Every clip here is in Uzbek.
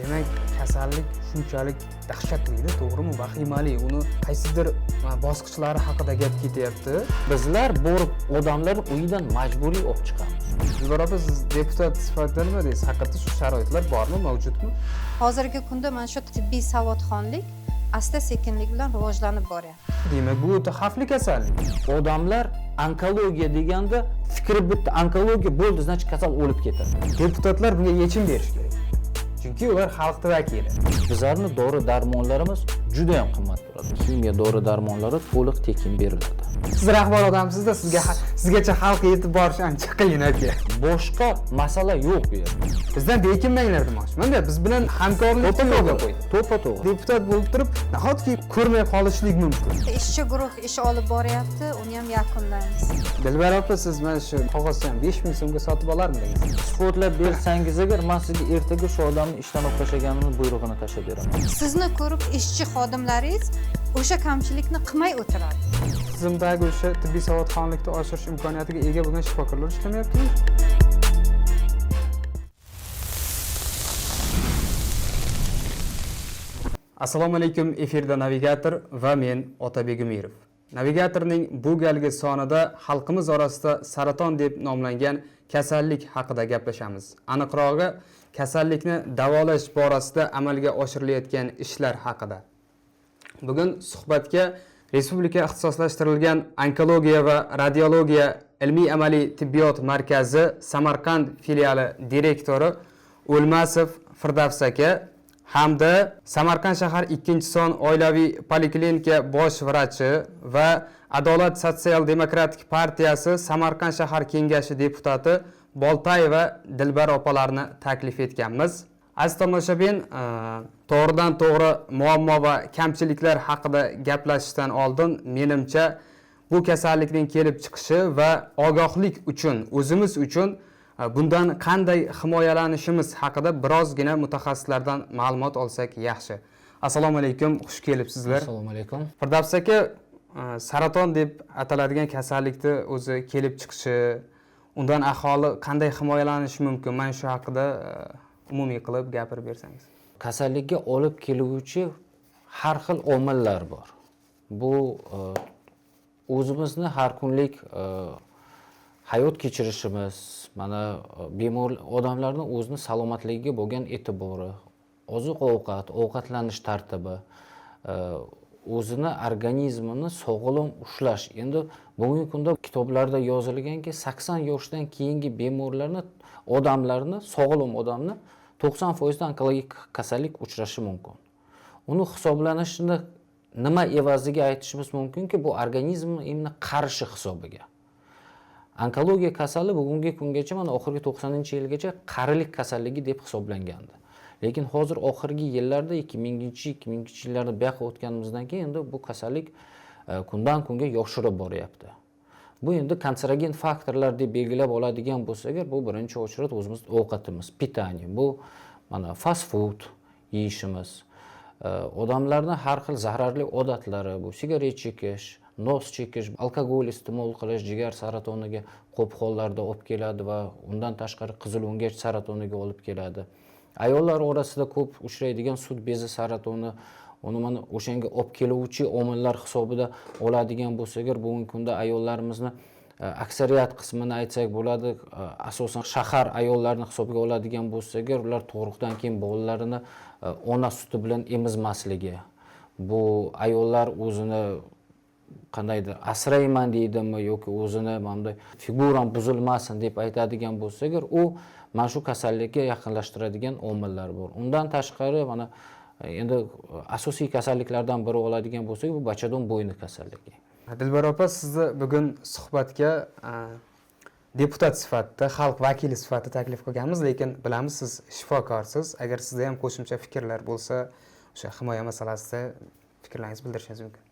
Demak, kasallik shunchalik dahshatlida, to'g'rimi? Vahimali. Uni qaysidir bosqichlari haqida gap ketyapti. Bizlar borib odamlar uyidan majburiy olib chiqamiz. Dilbar opa, siz deputat sifatida nima deysiz? Haqiqatda shu sharoitlar bormi, mavjudmi? Hozirgi kunda mana shu tibbiy savodxonlik asta-sekinlik bilan rivojlanib boryapti. Demak, bu o'ta xavfli kasallik. Odamlar onkologiya deganda fikri bitta, onkologiya bo'ldi, значит kasal o'lib ketadi. Deputatlar bunga yechim berish kerak. Chunki ular xalqning vakili. Bizlarning dori-darmonlarimiz juda ham qimmat turadi. Kimyo dori-darmonlari to'liq tekin beriladi. Siz rahbar odamsizda, sizgacha xalq yetib borish ancha qiyin aka. Boshqa masala yo'q bu yerda. Bizdan bekinmanglar demoqchiman-da. Biz bilan hamkorlik yo'lga qo'ying. To'ppa-to'g'ri. Deputat bo'lib turib, nahotki ko'rmay qolishlik mumkin. Ishchi guruh ish olib boryapti, uni ham yakunlaymiz. Dilbar opa, siz mana shu qog'ozni ham 5000 so'mga sotib olarmidingiz? Isbotlab bersangiz agar, men sizga ertaga shu odamni ishdan olib tashlaganini buyrug'ini tashlab beraman. Sizni ko'rib ishchi xodimlaringiz o'sha kamchilikni qilmay o'tiradi. Tizimdagi o'sha tibbiy savodxonlikni oshirish imkoniyatiga ega bo'lgan shifokorlar ishlamayaptimi? Assalomu alaykum, efirda Navigator va men Otabek Umirov. Navigatorning bu galgi sonida xalqimiz orasida saraton deb nomlangan kasallik haqida gaplashamiz. Aniqrog'i, kasallikni davolash borasida amalga oshirilayotgan ishlar haqida. Bugun suhbatga Respublika ixtisoslashtirilgan onkologiya va radiologiya ilmiy-amaliy tibbiyot markazi Samarqand filiali direktori O'lmasov Firdavs aka hamda Samarqand shahar 2-son oilaviy poliklinika bosh vrachi va Adolat sotsial-demokratik partiyasi Samarqand shahar kengashi deputati Boltayeva Dilbar opalarni taklif etganmiz. Aziz tomoshabin, to'g'ridan to'g'ri muammo va kamchiliklar haqida gaplashishdan oldin menimcha bu kasallikning kelib chiqishi va ogohlik uchun, o'zimiz uchun bundan qanday himoyalanishimiz haqida birozgina mutaxassislardan ma'lumot olsak yaxshi. Assalomu alaykum, xush kelibsizlar. Assalomu alaykum. Firdavs aka, saraton deb ataladigan kasallikni o'zi kelib chiqishi, undan aholi qanday himoyalanishi mumkin? Mana shu haqida umumiy qilib gapirib bersangiz. Kasallikka olib keluvchi har xil omillar bor. Bu o'zimizni har kunlik hayot kechirishimiz, mana bemor odamlarning o'zini salomatligiga bo'lgan e'tibori, oziq-ovqat, ovqatlanish tartibi, o'zini organizmini sog'lom ushlash. Endi bugungi kunda kitoblarda yozilganki, 80 yoshdan keyingi bemorlarni, odamlarni, sog'lom odamni 90% onkologik kasallik uchrashi mumkin. Uni hisoblanishini nima evaziga aytishimiz mumkinki, bu organizmni qarishi hisobiga. Onkologiya kasali bugungi kungacha, mana oxirgi 90-yilgacha qarilik kasalligi deb hisoblangandi. Lekin hozir oxirgi yillarda 2000-yillarda buyoqqa o'tganimizdan keyin endi bu kasallik kundan kunga yoshirib boryapti. Bu endi kanserogen faktorlar deb belgilab oladigan bo'lsak, bu birinchi o'chirib o'zimiz ovqatimiz, pitaniya. Bu mana fast food yeyishimiz, odamlarning har xil zararli odatlari, bu sigaret chekish, nos chekish, alkogol iste'mol qilish jigar saratoniga ko'p hollarda olib keladi va undan tashqari qizil o'ngach saratoniga olib keladi. Ayollar orasida ko'p uchraydigan sut bezi saratoni, uni mana o'shanga olib keluvchi omillar hisobida oladigan bo'lsak, bugungi kunda ayollarimizni aksariyat qismini aytsak bo'ladi, asosan shahar ayollarini hisobga oladigan bo'lsak, ular tug'ruqdan keyin bolalarini ona suti bilan emizmasligi. Bu ayollar o'zini qandaydir asrayman deydimi yoki o'zini bunday figuram buzilmasin deb aytadigan bo'lsak, u mana shu kasallikka yaqinlashtiradigan omillar bor. Undan tashqari mana endi asosiy kasalliklardan biri oladigan bo'lsak, bu bachadon bo'yni kasalligi. Dilbar opa, sizni bugun suhbatga deputat sifatida, xalq vakili sifatida taklif qilganmiz, lekin bilamiz siz shifokorsiz. Agar sizda ham qo'shimcha fikrlar bo'lsa, o'sha himoya masalasida fikrlaringizni bildirishingiz mumkin.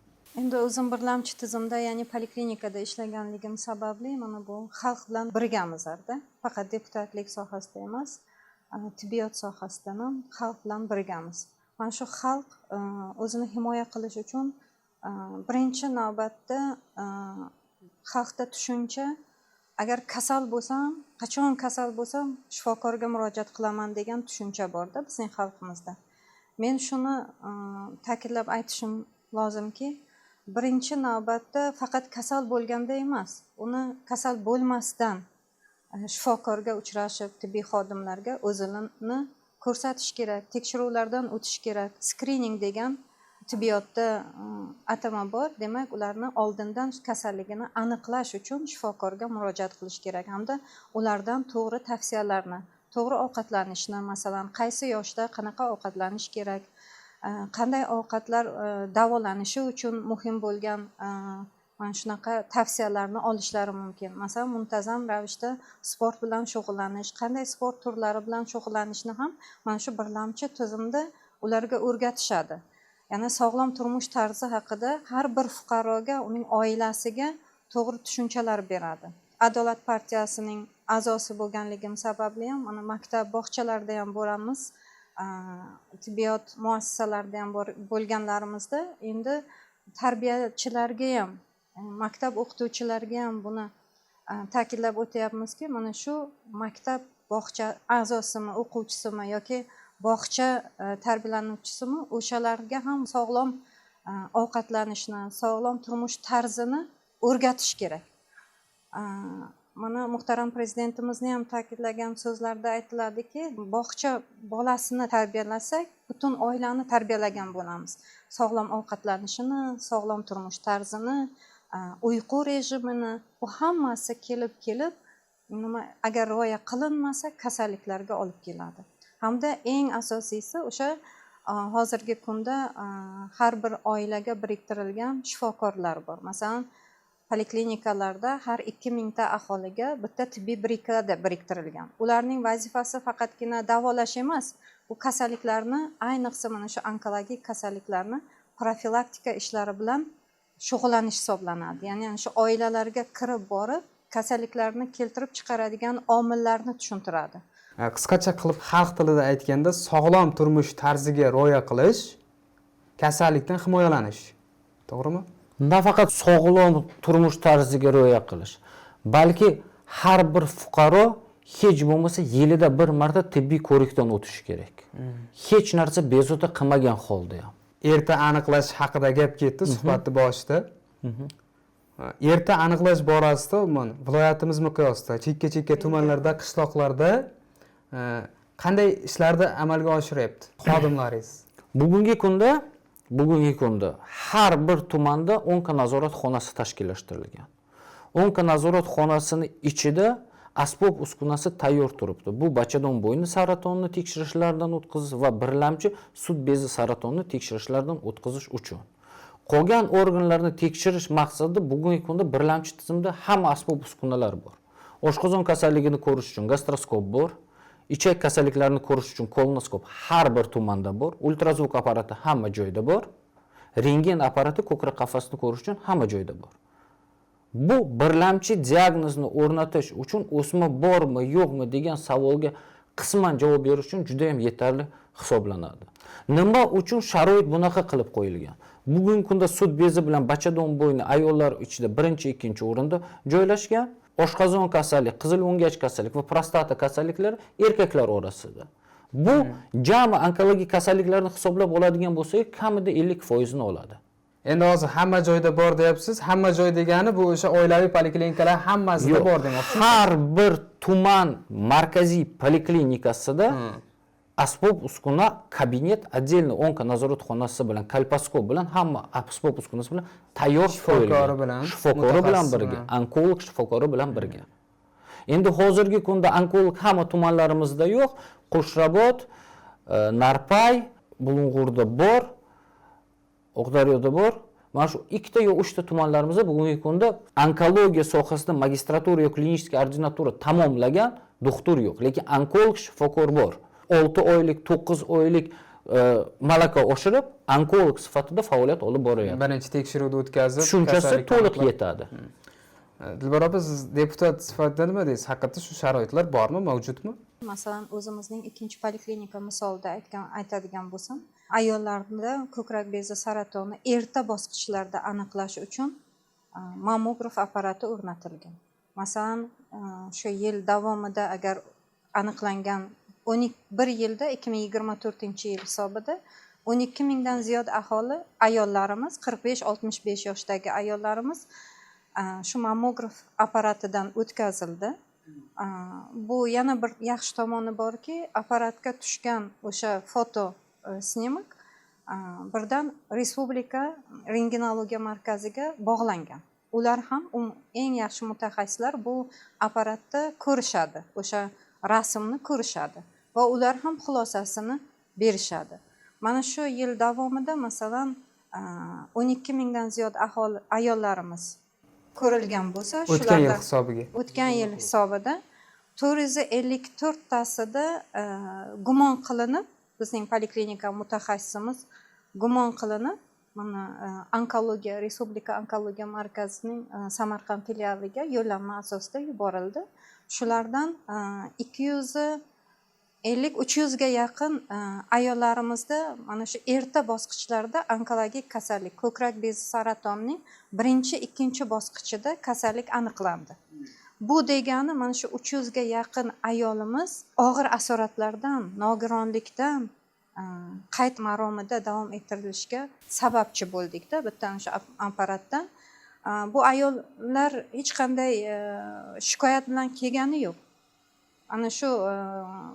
Endi o'zim birlamchi tizimda, ya'ni poliklinikada ishlaganligim sababli mana bu xalq bilan birgamizlarda. Faqat deputatlik sohasida emas, tibbiyot sohasida ham xalq bilan birgamiz. Mana shu xalq o'zini himoya qilish uchun birinchi navbatda xalqda tushuncha agar kasal bo'lsam, qachon kasal bo'lsam shifokorga murojaat qilaman degan tushuncha borda bizning xalqimizda. Men shuni ta'kidlab aytishim lozimki, birinchi navbatda faqat kasal bo'lganda emas, uni kasal bo'lmasdan shifokorga uchrashib, tibbiy xodimlarga o'zini ko'rsatish kerak, tekshiruvlardan o'tish kerak. Skrining degan tibbiyotda atama bor. Demak, ularni oldindan kasalligini aniqlash uchun shifokorga murojaat qilish kerak hamda ulardan to'g'ri tavsiyalarni, to'g'ri ovqatlanishni, masalan, qaysi yoshda qanaqa ovqatlanish kerak, qanday ovqatlar davolanishi uchun muhim bo'lgan mana shunaqa tavsiyalarni olishlari mumkin. Masalan, muntazam ravishda sport bilan shug'ullanish, qanday sport turlari bilan shug'ullanishni ham mana shu birlamchi tizimda ularga o'rgatishadi. Ya'ni sog'lom turmush tarzi haqida har bir fuqaroga, uning oilasiga to'g'ri tushunchalar beradi. Adolat partiyasining a'zosi bo'lganligim sababli ham mana maktab, bog'chalarda ham boramiz, tibbiyot muassasalarida ham bo'lganlarimizda endi tarbiyachilarga ham, maktab o'qituvchilariga ham buni ta'kidlab o'tyapmizki, mana shu maktab, bog'cha a'zosimi, o'quvchisimi yoki bog'cha tarbiyalanuvchisimi, o'shalarga ham sog'lom ovqatlanishni, sog'lom turmush tarzini o'rgatish kerak. Mana muhtaram prezidentimizni ham ta'kidlagan so'zlarda aytiladiki, bog'cha bolasini tarbiyalasak, butun oilani tarbiyalagan bo'lamiz. Sog'lom ovqatlanishini, sog'lom turmush tarzini, uyqu rejimini, bu hammasi kelib agar rioya qilinmasa kasalliklarga olib keladi. Hamda eng asosiysi o'sha hozirgi kunda har bir oilaga biriktirilgan shifokorlar bor. Masalan, poliklinikalarda har 2000 ta aholiga bitta tibbiy brigada biriktirilgan. Ularning vazifasi faqatgina davolash emas, bu kasalliklarni, ayniqsa mana shu onkologik kasalliklarni profilaktika ishlari bilan shug'ullanish hisoblanadi. Ya'ni shu oilalarga kirib borib, kasalliklarni keltirib chiqaradigan omillarni tushuntiradi. Qisqacha qilib xalq tilida aytganda, sog'lom turmush tarziga rioya qilish, kasallikdan himoyalanish. To'g'rimi? Nafaqat sog'lom turmush tarziga rioya qilish, balki har bir fuqaro hech bo'lmasa yilida bir marta tibbiy ko'rikdan o'tishi kerak. Hech narsa bezovta qilmagan holda ham. Erta aniqlash haqida gap ketdi suhbatning boshida. Erta aniqlash borasida umuman viloyatimiz miqyosida, chekka tumanlarda, qishloqlarda qanday ishlarni amalga oshiryapti xodimlaringiz? Bugungi kunda har bir tumanda 10 ta nazorat xonasi tashkillashtirilgan. 10 ta nazorat xonasini ichida asbob uskunasi tayyor turibdi. Bu bachadon bo'yni saratonini tekshirishlardan o'tkazish va birlamchi sut bezi saratonini tekshirishlardan o'tkazish uchun. Qolgan organlarni tekshirish maqsadida bugungi kunda birlamchi tizimda hamma asbob uskunalar bor. Oshqozon kasalligini ko'rish uchun gastroskop bor. Ichak kasalliklarini ko'rish uchun kolonoskop har bir tumanda bor. Ultrazvuk apparati hamma joyda bor. Rentgen apparati ko'krak qafasini ko'rish uchun hamma joyda bor. Bu birlamchi diagnozni o'rnatish uchun o'sma bormi, yo'qmi degan savolga qisman javob berish uchun juda ham yetarli hisoblanadi. Nima uchun sharoit bunaqa qilib qo'yilgan? Bugungi kunda sut bezi bilan bachadon bo'yni ayollar ichida 1-2 o'rinda joylashgan. Oshqozon kasallik, qizil o'ngach kasallik va prostata kasalliklari erkaklar orasida. Bu jami onkologik kasalliklarni hisoblab oladigan bo'lsak, kamida 50% ni oladi. Endi hozir hamma joyda bor deyapsiz. Hamma joy degani bu o'sha oilaviy poliklinikalar hammasida bor demoqchisiz. Har bir tuman markaziy poliklinikasida asbob uskuna, kabinet, отдельно onko nazorat xonasi bilan, kolposkop bilan hamma asbob uskunasi bilan tayyor qo'yilgan. Shifokori bilan birga, onkolog shifokori bilan birga. Endi hozirgi kunda onkolog hamma tumanlarimizda yo'q. Qo'shrabot, Narpay, Bulung'urda bor, Oqdaryoda bor. Mana shu 2 yo 3 ta tumanlarimizda bugungi kunda onkologiya sohasida magistratura yoki klinik ordinatura tamomlagan doktor yo'q, lekin onkolog shifokor bor. 6 oylik, 9 oylik malaka oshirib, onkolog sifatida faoliyat olib boryapti. Birinchi tekshiruvni o'tkazib, tushunchasi to'liq yetadi. Dilbar opa, siz deputat sifatida nima deysiz? Haqiqatda shu sharoitlar bormi, mavjudmi? Masalan, o'zimizning 2-poliklinika misolida aytadigan bo'lsam, ayollarda ko'krak bezi saratoni erta bosqichlarda aniqlash uchun mammograf apparati o'rnatilgan. masalan shu yil davomida agar aniqlangan 1 yilda 2024-yil hisobida 12 mingdan ziyod aholi ayollarimiz 45-65 yoshdagi ayollarimiz shu mammograf apparatidan o'tkazildi. Bu yana bir yaxshi tomoni borki, apparatga tushgan o'sha foto snimak birdan Respublika rentgenologiya markaziga bog'langan. Ular ham eng yaxshi mutaxassislar bu apparatda ko'rishadi, o'sha rasmni ko'rishadi va ular ham xulosasini berishadi. Mana shu yil davomida masalan 12 mingdan ziyod ayollarimiz ko'rilgan bo'lsa, O'tgan yil hisobiga. o'tgan yil hisobida 454 tasida gumon qilinib, bizning poliklinika mutaxassisimiz gumon qilinib, mana onkologiya, Respublika onkologiya markazining Samarqand filialiga yo'llanma asosida yuborildi. Shulardan 250-300 ga yaqin ayollarimizda mana shu erta bosqichlarda onkologik kasallik, ko'krak bezi saratonining 1-2 bosqichida kasallik aniqlandi. Bu degani mana shu 300 ga yaqin ayolimiz og'ir asoratlardan, nogironlikdan qayd maromida davom ettirilishiga sababchi bo'ldikda bitta o'sha apparatdan. Bu ayollar hech qanday shikoyat bilan kelgani yo'q. Ana shu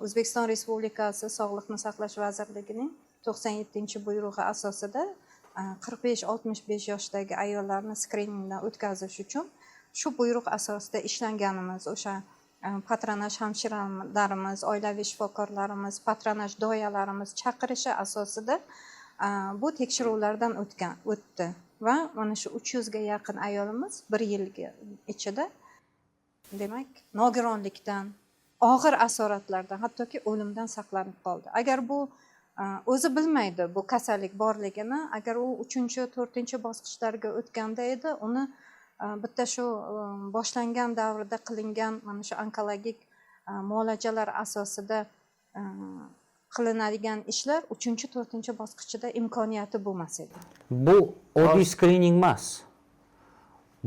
O'zbekiston Respublikasi Sog'liqni saqlash vazirligining 97-buyrug'i asosida 45-65 yoshdagi ayollarni skriningdan o'tkazish uchun shu buyruq asosida ishlanganimiz, o'sha patronaj hamshiralarimiz, oilaviy shifokorlarimiz, patronaj doyalarimiz chaqirishi asosida bu tekshiruvlardan o'tdi va mana shu 300 ga yaqin ayolimiz 1 yil ichida demak nogironlikdan, og'ir asoratlardan, hattoki o'limdan saqlanib qoldi. Agar bu o'zi bilmaydi bu kasallik borligini, agar u 3-4 bosqichlarga o'tganda edi, uni bitta shu boshlangan davrda qilingan mana shu onkologik muolajalar asosida qilinadigan ishlar 3-4 bosqichida imkoniyati bo'lmas edi. Bu oddiy skrining emas.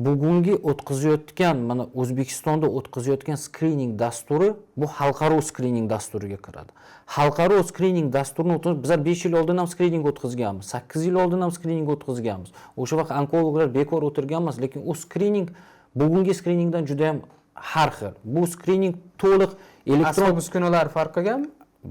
Bugungi o'tkazayotgan, mana O'zbekistonda o'tkazayotgan skrining dasturi bu xalqaro skrining dasturiga kiradi. Xalqaro skrining dasturini bizlar 5 yil oldin ham skrining o'tkazganmiz, 8 yil oldin ham skrining o'tkazganmiz. O'sha vaqt onkologlar bekor o'tirganmiz, lekin u skrining bugungi skriningdan juda ham har xil. Bu skrining to'liq elektron uskunalar farq qilganmi?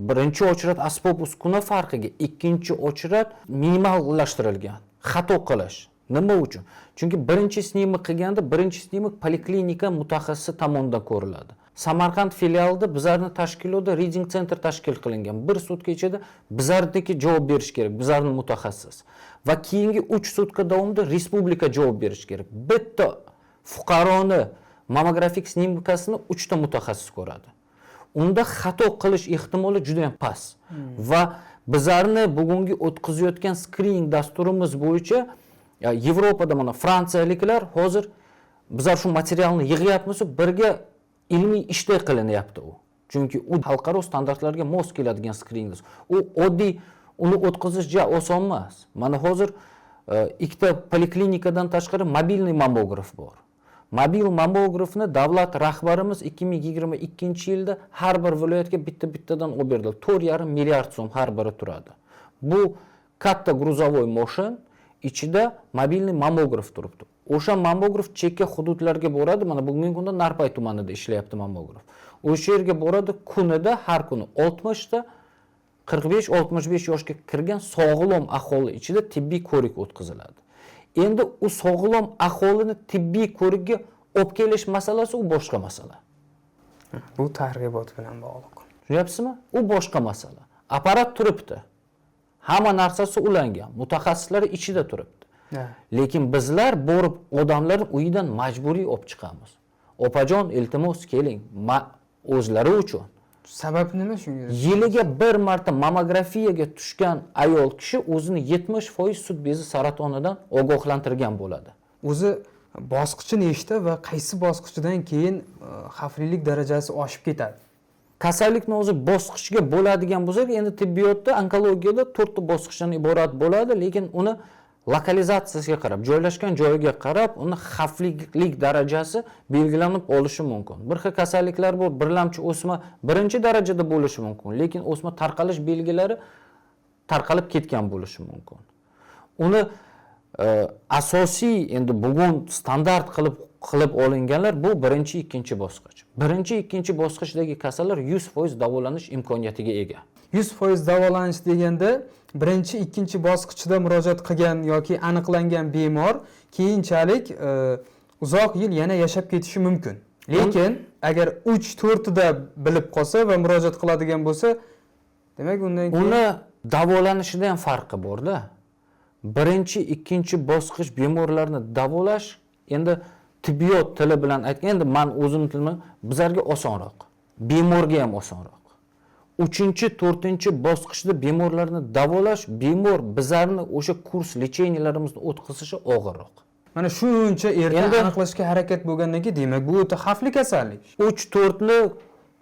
Birinchi ochrat asbob uskuna farqiga, ikkinchi ochrat minimallashtirilgan. Xato qilish. Nima uchun? Chunki birinchi snimik qilganda, birinchi snimik poliklinika mutaxassisi tomonidan ko'riladi. Samarqand filialida bizlarning tashkilotda reading center tashkil qilingan. 1 sutka ichida bizlarniki javob berish kerak, bizlarning mutaxassis. Va keyingi 3 sutka davomida respublika javob berish kerak. Bitta fuqaroni mammografik snimikasini 3 ta mutaxassis ko'radi. Unda xato qilish ehtimoli juda ham past. Va bizlarni bugungi o'tkazayotgan skrining dasturimiz bo'yicha Yevropada mana Fransiyaliklar hozir bizlar shu materialni yig'yapmiz, birga ilmiy ishday qilinyapti u. Chunki u xalqaro standartlarga mos keladigan skrining. U oddiy uni o'tkazish juda oson emas. Mana hozir ikkita poliklinikadan tashqari mobilniy mammograf bor. Mobil mammografni davlat rahbarimiz 2022-yilda har bir viloyatga bitta-bittadan olib berdi. 4,5 milliard so'm har biri turadi. Bu katta gruzavoy mashin ichida mobilniy mammograf turibdi. O'sha mammograf chekka hududlarga boradi. Mana bugungi kunda Narpay tumanida ishlayapti mammograf. O'sha yerga boradi, kunida har kuni 60 ta 45-65 yoshga kirgan sog'lom aholi ichida tibbiy ko'rik o'tkaziladi. Endi u sog'lom aholini tibbiy ko'rikka olib kelish masalasi u boshqa masala. Bu targ'ibot bilan bog'liq. Tushunyapsizmi? U boshqa masala. Apparat turibdi. Hamma narsasi ulangan, mutaxassislar ichida turibdi. Lekin bizlar borib odamlarni uyidan majburiy olib chiqamiz. Opajon, iltimos keling, o'zlari uchun. Sababi nima shunga? Yiliga bir marta mammografiyaga tushgan ayol kishi o'zini 70% sut bezi saratonidan ogohlantirgan bo'ladi. O'zi bosqichi nechta va qaysi bosqichidan keyin xavflilik darajasi oshib ketadi? Kasallikni o'zi bosqichga bo'ladigan bo'lsa, endi tibbiyotda, onkologiyada 4 ta bosqichdan iborat bo'ladi, lekin uni lokalizatsiyasiga qarab, joylashgan joyiga qarab, uni xavflilik darajasi belgilanib olishi mumkin. Bir xil kasalliklar bor, birlamchi o'sma birinchi darajada bo'lishi mumkin, lekin o'sma tarqalish belgilari tarqalib ketgan bo'lishi mumkin. Uni asosiy endi bugun standart qilib olinganlar bu birinchi, ikkinchi bosqich. Birinchi, ikkinchi bosqichdagi kasallar 100% davolanish imkoniyatiga ega. 100% davolanish deganda birinchi, ikkinchi bosqichda murojaat qilgan yoki aniqlangan bemor keyinchalik uzoq yil yana yashab ketishi mumkin. Lekin agar 3-4 bilib qolsa va murojaat qiladigan bo'lsa, demak undan keyin uni davolanishida ham farqi bor-da. Birinchi, ikkinchi bosqich bemorlarni davolash endi tibbiyot tili bilan aytganda, men o'zim tilim bizlarga osonroq, bemorga ham osonroq. 3-4 bosqichda bemorlarni davolash, bemor bizlarni o'sha kurs lecheniyalarimizni o'tkazishi og'irroq. Mana shuncha erta aniqlashga harakat bo'lgandan keyin, demak bu o'ta xavfli kasallik. 3-4ni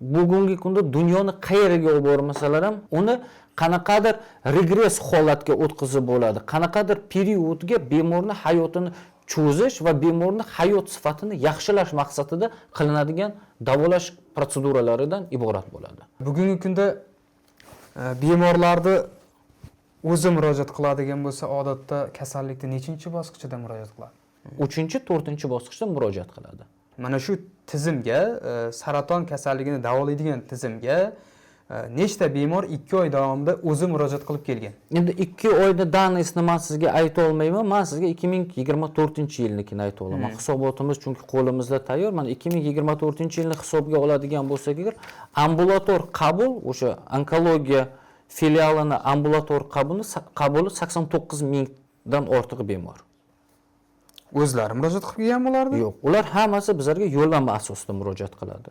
bugungi kunda dunyoni qayeriga olib bormasalar ham uni qanaqadir regress holatga o'tkazib bo'ladi. Qanaqadir periodga bemorning hayotini cho'zish va bemorning hayot sifatini yaxshilash maqsadida qilinadigan davolash protseduralaridan iborat bo'ladi. Bugungi kunda bemorlarni o'zi murojaat qiladigan bo'lsa, odatda kasallikni nechinchi bosqichida murojaat qiladi? 3-4 bosqichda murojaat qiladi. Mana shu tizimga, saraton kasalligini davolaydigan tizimga nechta bemor 2 oy davomida o'zi murojaat qilib kelgan? Endi 2 oyda danisini men sizga ayta olmayman. Men sizga 2024-yilnikini ayta olaman. Hisobotimiz chunki qo'limizda tayyor. Mana 2024-yilni hisobga oladigan bo'lsak, agar ambulator qabul, o'sha onkologiya filialini ambulator qabuli 89 mingdan ortiq bemor. O'zlari murojaat qilib kelgan bo'lardi? Yo'q, ular hammasi bizlarga yo'llanma asosida murojaat qiladi.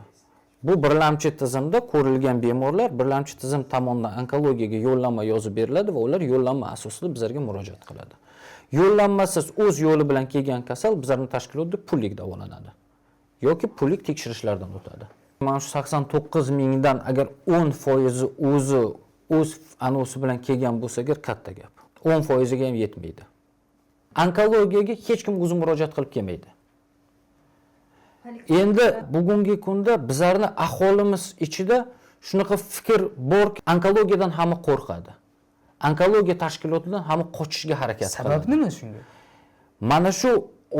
Bu birlamchi tizimda ko'rilgan bemorlar birlamchi tizim tomonidan onkologiyaga yo'llanma yozib beriladi va ular yo'llanma asosida bizlarga murojaat qiladi. Yo'llanmasiz o'z yo'li bilan kelgan kasal bizlarning tashkilotda pullik davolanadi yoki pullik tekshirishlardan o'tadi. Mana shu 89 mingdan agar 10% o'z anosi bilan kelgan bo'lsa, katta gap. 10% ga ham yetmaydi. Onkologiyaga hech kim o'zi murojaat qilib kelmaydi. Endi bugungi kunda bizlarning aholimiz ichida shunaqa fikr borki, onkologiyadan hamma qo'rqadi. Onkologiya tashkilotidan hamma qochishga harakat qiladi. Sabab nima shunga? Mana shu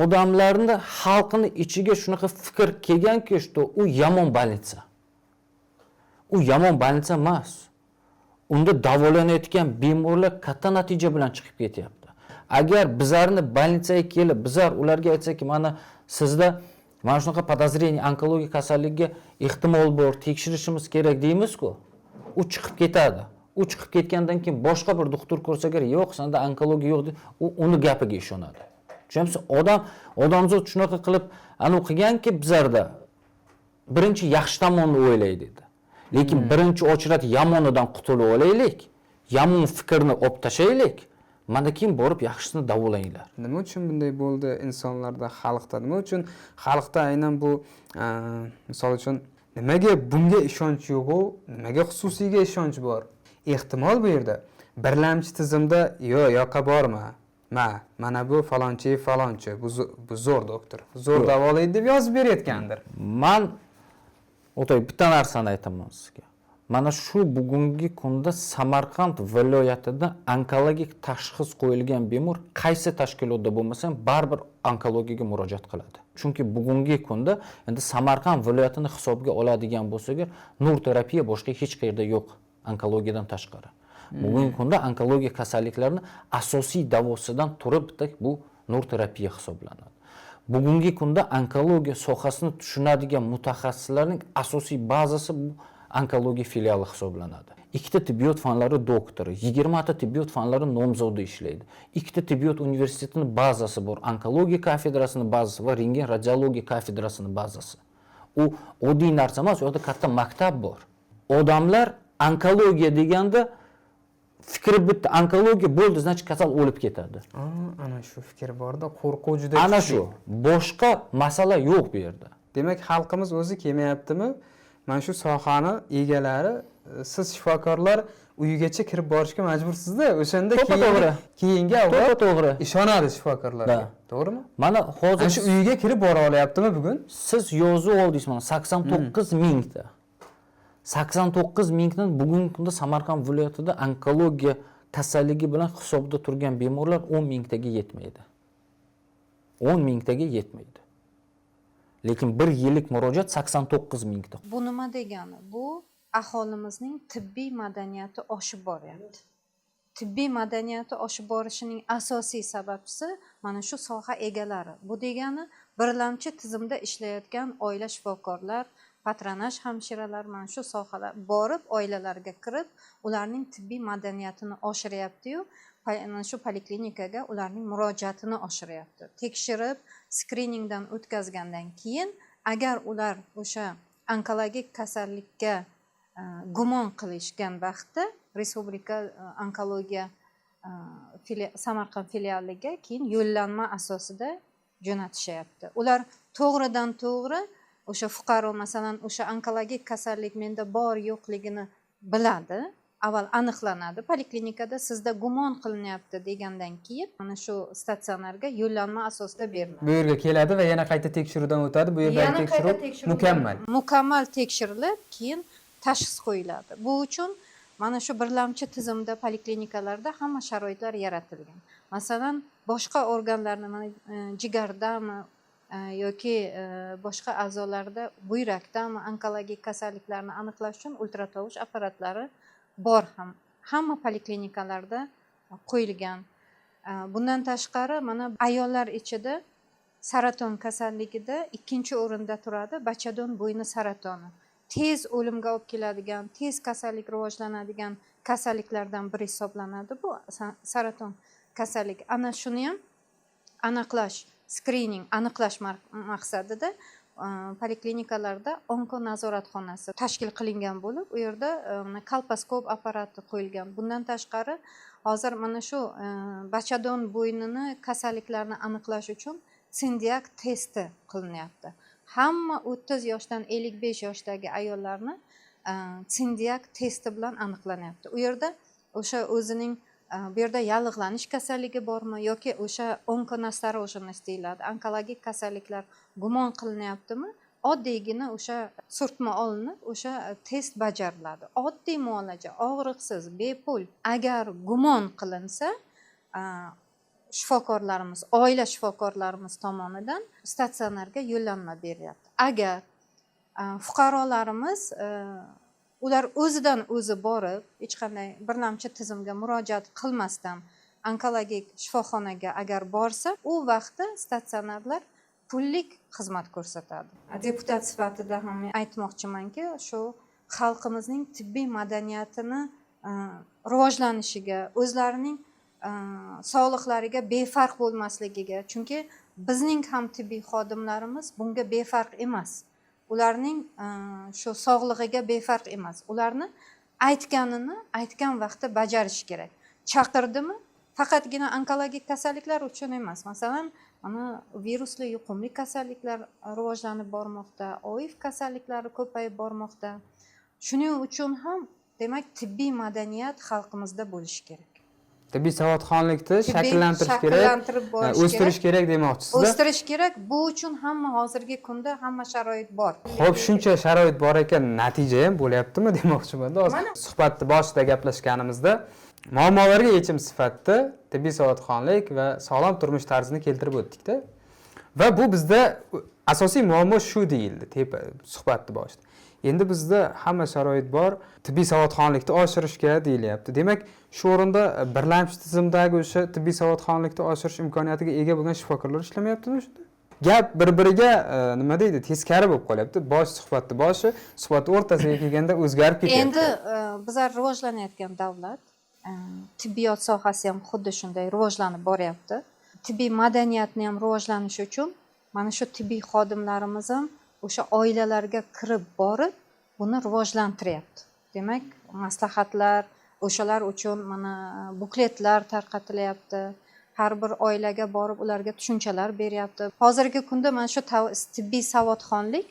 odamlarning xalqning ichiga shunaqa fikr kelganki, u yomon больница. U yomon больница emas. Unda davolanayotgan bemorlar katta natija bilan chiqib ketyapti. Agar bizlarning больницаga kelib, bizlar ularga aytsaki, mana sizda mana shunaqa podozrение onkologiya kasalligiga ehtimol bor, tekshirishimiz kerak deymiz-ku, u chiqib ketadi. U chiqib ketgandan keyin boshqa bir doktor ko'rsagar, yo'q, senda onkologiya yo'q deb, uni gapiga ishonadi. Tushunamsiz? Odamzod shunaqa qilib qilganki, bizlarda birinchi yaxshi tomonni o'ylaydi dedi. Lekin birinchi ochrat yomonidan qutulib olaylik, yomon fikrni olib tashlaylik. Mana keyin borib yaxshisini davolanglar. Nima uchun bunday bo'ldi insonlarda, xalqda? Nima uchun xalqda aynan bu, misol uchun nimaga bunga ishonch yo'q, nimaga xususiyga ishonch bor? Ehtimol bu yerda birlamchi tizimda yo'qa bormi? Mana bu falonchi, bu zo'r doktor, zo'r davolaydi deb yozib berayotgandir. Men o'tay bitta narsani aytaman sizga. Mana shu bugungi kunda Samarqand viloyatida onkologik tashxis qo'yilgan bemor qaysi tashkilotda bo'lmasa ham baribir onkologiyaga murojaat qiladi. Chunki bugungi kunda endi Samarqand viloyatini hisobga oladigan bo'lsak, nur terapiya boshqa hech qayerda yo'q onkologiyadan tashqari. Bugungi kunda onkologiya kasalliklarini asosiy davosidan turib bu nur terapiya hisoblanadi. Bugungi kunda onkologiya sohasini tushunadigan mutaxassislarning asosiy bazasi bu onkologiya filiali hisoblanadi. 2 tibbiyot fanlari doktori, 20 ta tibbiyot fanlari nomzodi ishlaydi. 2 tibbiyot universitetining bazasi bor, onkologiya kafedrasining bazasi va rentgen radiologiya kafedrasining bazasi. U oddiy narsa emas, u yerda katta maktab bor. Odamlar onkologiya deganda fikri bitta, onkologiya bo'ldi, значит kasal o'lib ketadi. Ana shu fikr borda, qo'rquv juda kuchli. Ana shu. Boshqa masala yo'q bu yerda. Demak, xalqimiz o'zi kelmayaptimi? Mana shu sohani egalari, siz shifokorlar uyigacha kirib borishga majbursizda. O'shanda To'g'ri. keyingi avlod To'g'ri. ishonadi shifokorlarga. Da. To'g'rimi? Mana Ana hozir shu uyiga kirib bora olyaptimi bugun? siz yozib oldingiz mana 89 mingta. 89 mingdan bugungi kunda Samarqand viloyatida onkologiya kasalligi bilan hisobda turgan bemorlar 10 mingtaga yetmaydi. 10 mingtaga yetmaydi. Lekin bir yillik murojaat 89 mingta. Bu nima degani? Bu aholimizning tibbiy madaniyati oshib boryapti. Tibbiy madaniyati oshib borishining asosiy sababchisi mana shu soha egalari. Bu degani birlamchi tizimda ishlayotgan oila shifokorlar, patronaj hamshiralar mana shu sohalar borib oilalarga kirib, ularning tibbiy madaniyatini oshiryapti-yu, mana shu poliklinikaga ularning murojaatini oshiryapti. Tekshirib, skriningdan o'tkazgandan keyin agar ular o'sha onkologik kasallikka gumon qilishgan vaqtda Respublika onkologiya Samarqand filialiga keyin yo'llanma asosida jo'natishyapti. Ular to'g'ridan to'g'ri o'sha fuqaro masalan o'sha onkologik kasallik menda bor yo'qligini biladi. Avval aniqlanadi. Poliklinikada sizda gumon qilinyapti degandan keyin mana shu statsionarga yo'llanma asosida beriladi. Bu yerga keladi va yana qayta tekshiruvdan o'tadi. Bu yerdagi tekshiruv mukammal. Mukammal tekshirilib, keyin tashxis qo'yiladi. Bu uchun mana shu birlamchi tizimda poliklinikalarda hamma sharoitlar yaratilgan. Masalan, boshqa organlarni mana jigardami yoki boshqa a'zolarda, buyrakdami onkologik kasalliklarni aniqlash uchun ultratovush apparatlari bor ham. Hamma poliklinikalarda qo'yilgan. Bundan tashqari mana ayollar ichida saraton kasalligida ikkinchi o'rinda turadi bachadon bo'yni saratoni. Tez o'limga olib keladigan, tez kasallik rivojlanadigan kasalliklardan biri hisoblanadi bu saraton kasalligi. Ana shuni ham aniqlash, screening aniqlash maqsadida poliklinikalarda onko nazoratxonasi tashkil qilingan bo'lib, u yerda kolposkop apparati qo'yilgan. Bundan tashqari hozir mana shu bachadon bo'ynini kasalliklarni aniqlash uchun Sindiak testi qilinyapti. Hamma 30 yoshdan 55 yoshdagi ayollarni Sindiak testi bilan aniqlanyapti. U yerda o'sha o'zining bu yerda yallig'lanish kasalligi bormi yoki o'sha onkonastorojnost deyiladi. Onkologik kasalliklar gumon qilinyaptimi? Oddiygina o'sha surtma olinib, o'sha test bajariladi. Oddiy muolaja, og'riqsiz, bepul. Agar gumon qilinsa, shifokorlarimiz, oila shifokorlarimiz tomonidan statsionarga yo'llanma beryapti. Agar fuqarolarimiz ular o'zidan o'zi borib, hech qanday birlamchi tizimga murojaat qilmasdan onkologik shifoxonaga agar borsa, u vaqtda statsionarlar pullik xizmat ko'rsatadi. Deputat sifatida ham aytmoqchimanki, shu xalqimizning tibbiy madaniyatini rivojlanishiga, o'zlarining sog'liqlariga befarq bo'lmasligiga, chunki bizning ham tibbiy xodimlarimiz bunga befarq emas. Ularning shu sog'lig'iga befarq emas. Ularni aytganini aytgan vaqtda bajarish kerak. Chaqirdimi? Faqatgina onkologik kasalliklar uchun emas. Masalan, mana virusli yuqumli kasalliklar rivojlanib bormoqda, OIV kasalliklari ko'payib bormoqda. Shuning uchun ham demak tibbiy madaniyat xalqimizda bo'lishi kerak. Tibbiy savodxonlikni shakllantirish kerak, o'stirish kerak demoqchisizda. O'stirish kerak. Bu uchun hamma hozirgi kunda hamma sharoit bor. Xo'p, shuncha sharoit bor ekan, natija ham bo'lyaptimi demoqchiman-da. Hozir suhbatni boshida gaplashganimizda muammolarga yechim sifatida tibbiy savodxonlik va sog'lom turmush tarzini keltirib o'tdik-da. Va bu bizda asosiy muammo shu deyildi suhbatni boshida. Endi bizda hamma sharoit bor, tibbiy savodxonlikni oshirishga deyilyapti. Demak, shu o'rinda birlamchi tizimdagi o'sha tibbiy savodxonlikni oshirish imkoniyatiga ega bo'lgan shifokorlar ishlamayaptimi shunda? Gap bir-biriga nima deydi, teskari bo'lib qolyapti. Suhbat o'rtasiga kelganda o'zgarib ketyapti. Endi bizlar rivojlanayotgan davlat, tibbiyot sohasi ham xuddi shunday rivojlanib boryapti. Tibbiy madaniyatni ham rivojlanishi uchun mana shu tibbiy xodimlarimiz ham o'sha oilalarga kirib borib, buni rivojlantiryapti. Demak, maslahatlar, o'shalar uchun mana bukletlar tarqatilyapti. Har bir oilaga borib ularga tushunchalar beryapti. Hozirgi kunda mana shu tibbiy savodxonlik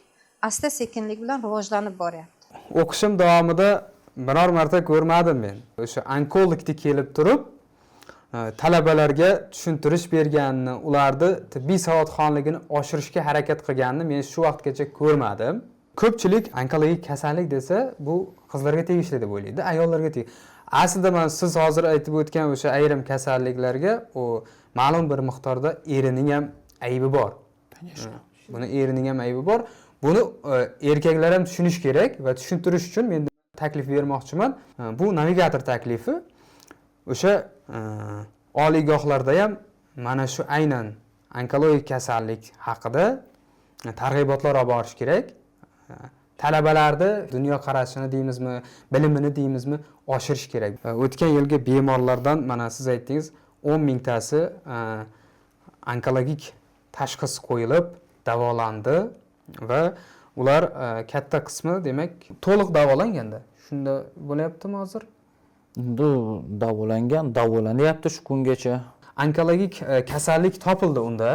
asta-sekinlik bilan rivojlanib boryapti. O'qishim davomida biror marta ko'rmadim men. O'sha onkologda kelib turib, talabalarga tushuntirish berganini, ularni tibbiy savodxonligini oshirishga harakat qilganini men shu vaqtgacha ko'rmadim. Ko'pchilik onkologik kasallik desa, bu qizlarga tegishli deb o'ylaydi, ayollarga tegishli. Aslida men siz hozir aytib o'tgan o'sha ayrim kasalliklarga u ma'lum bir miqdorda erining ham aybi bor. Buni erining ham aybi bor. Buni erkaklar ham tushunish kerak va tushuntirish uchun men taklif bermoqchiman. Bu navigator taklifi. O'sha oliygohlarda ham mana shu aynan onkologik kasallik haqida targ'ibotlar olib borish kerak. Talabalarni dunyo qarashini deymizmi, bilimini deymizmi, oshirish kerak. O'tgan yilgi bemorlardan mana siz aytdingiz, 10 mingtasi onkologik tashxis qo'yilib, davolandi va ular katta qismi demak to'liq davolanganda. Shunda bo'layaptimi hozir? Endi davolanyapti shu kungacha. Onkologik kasallik topildi unda.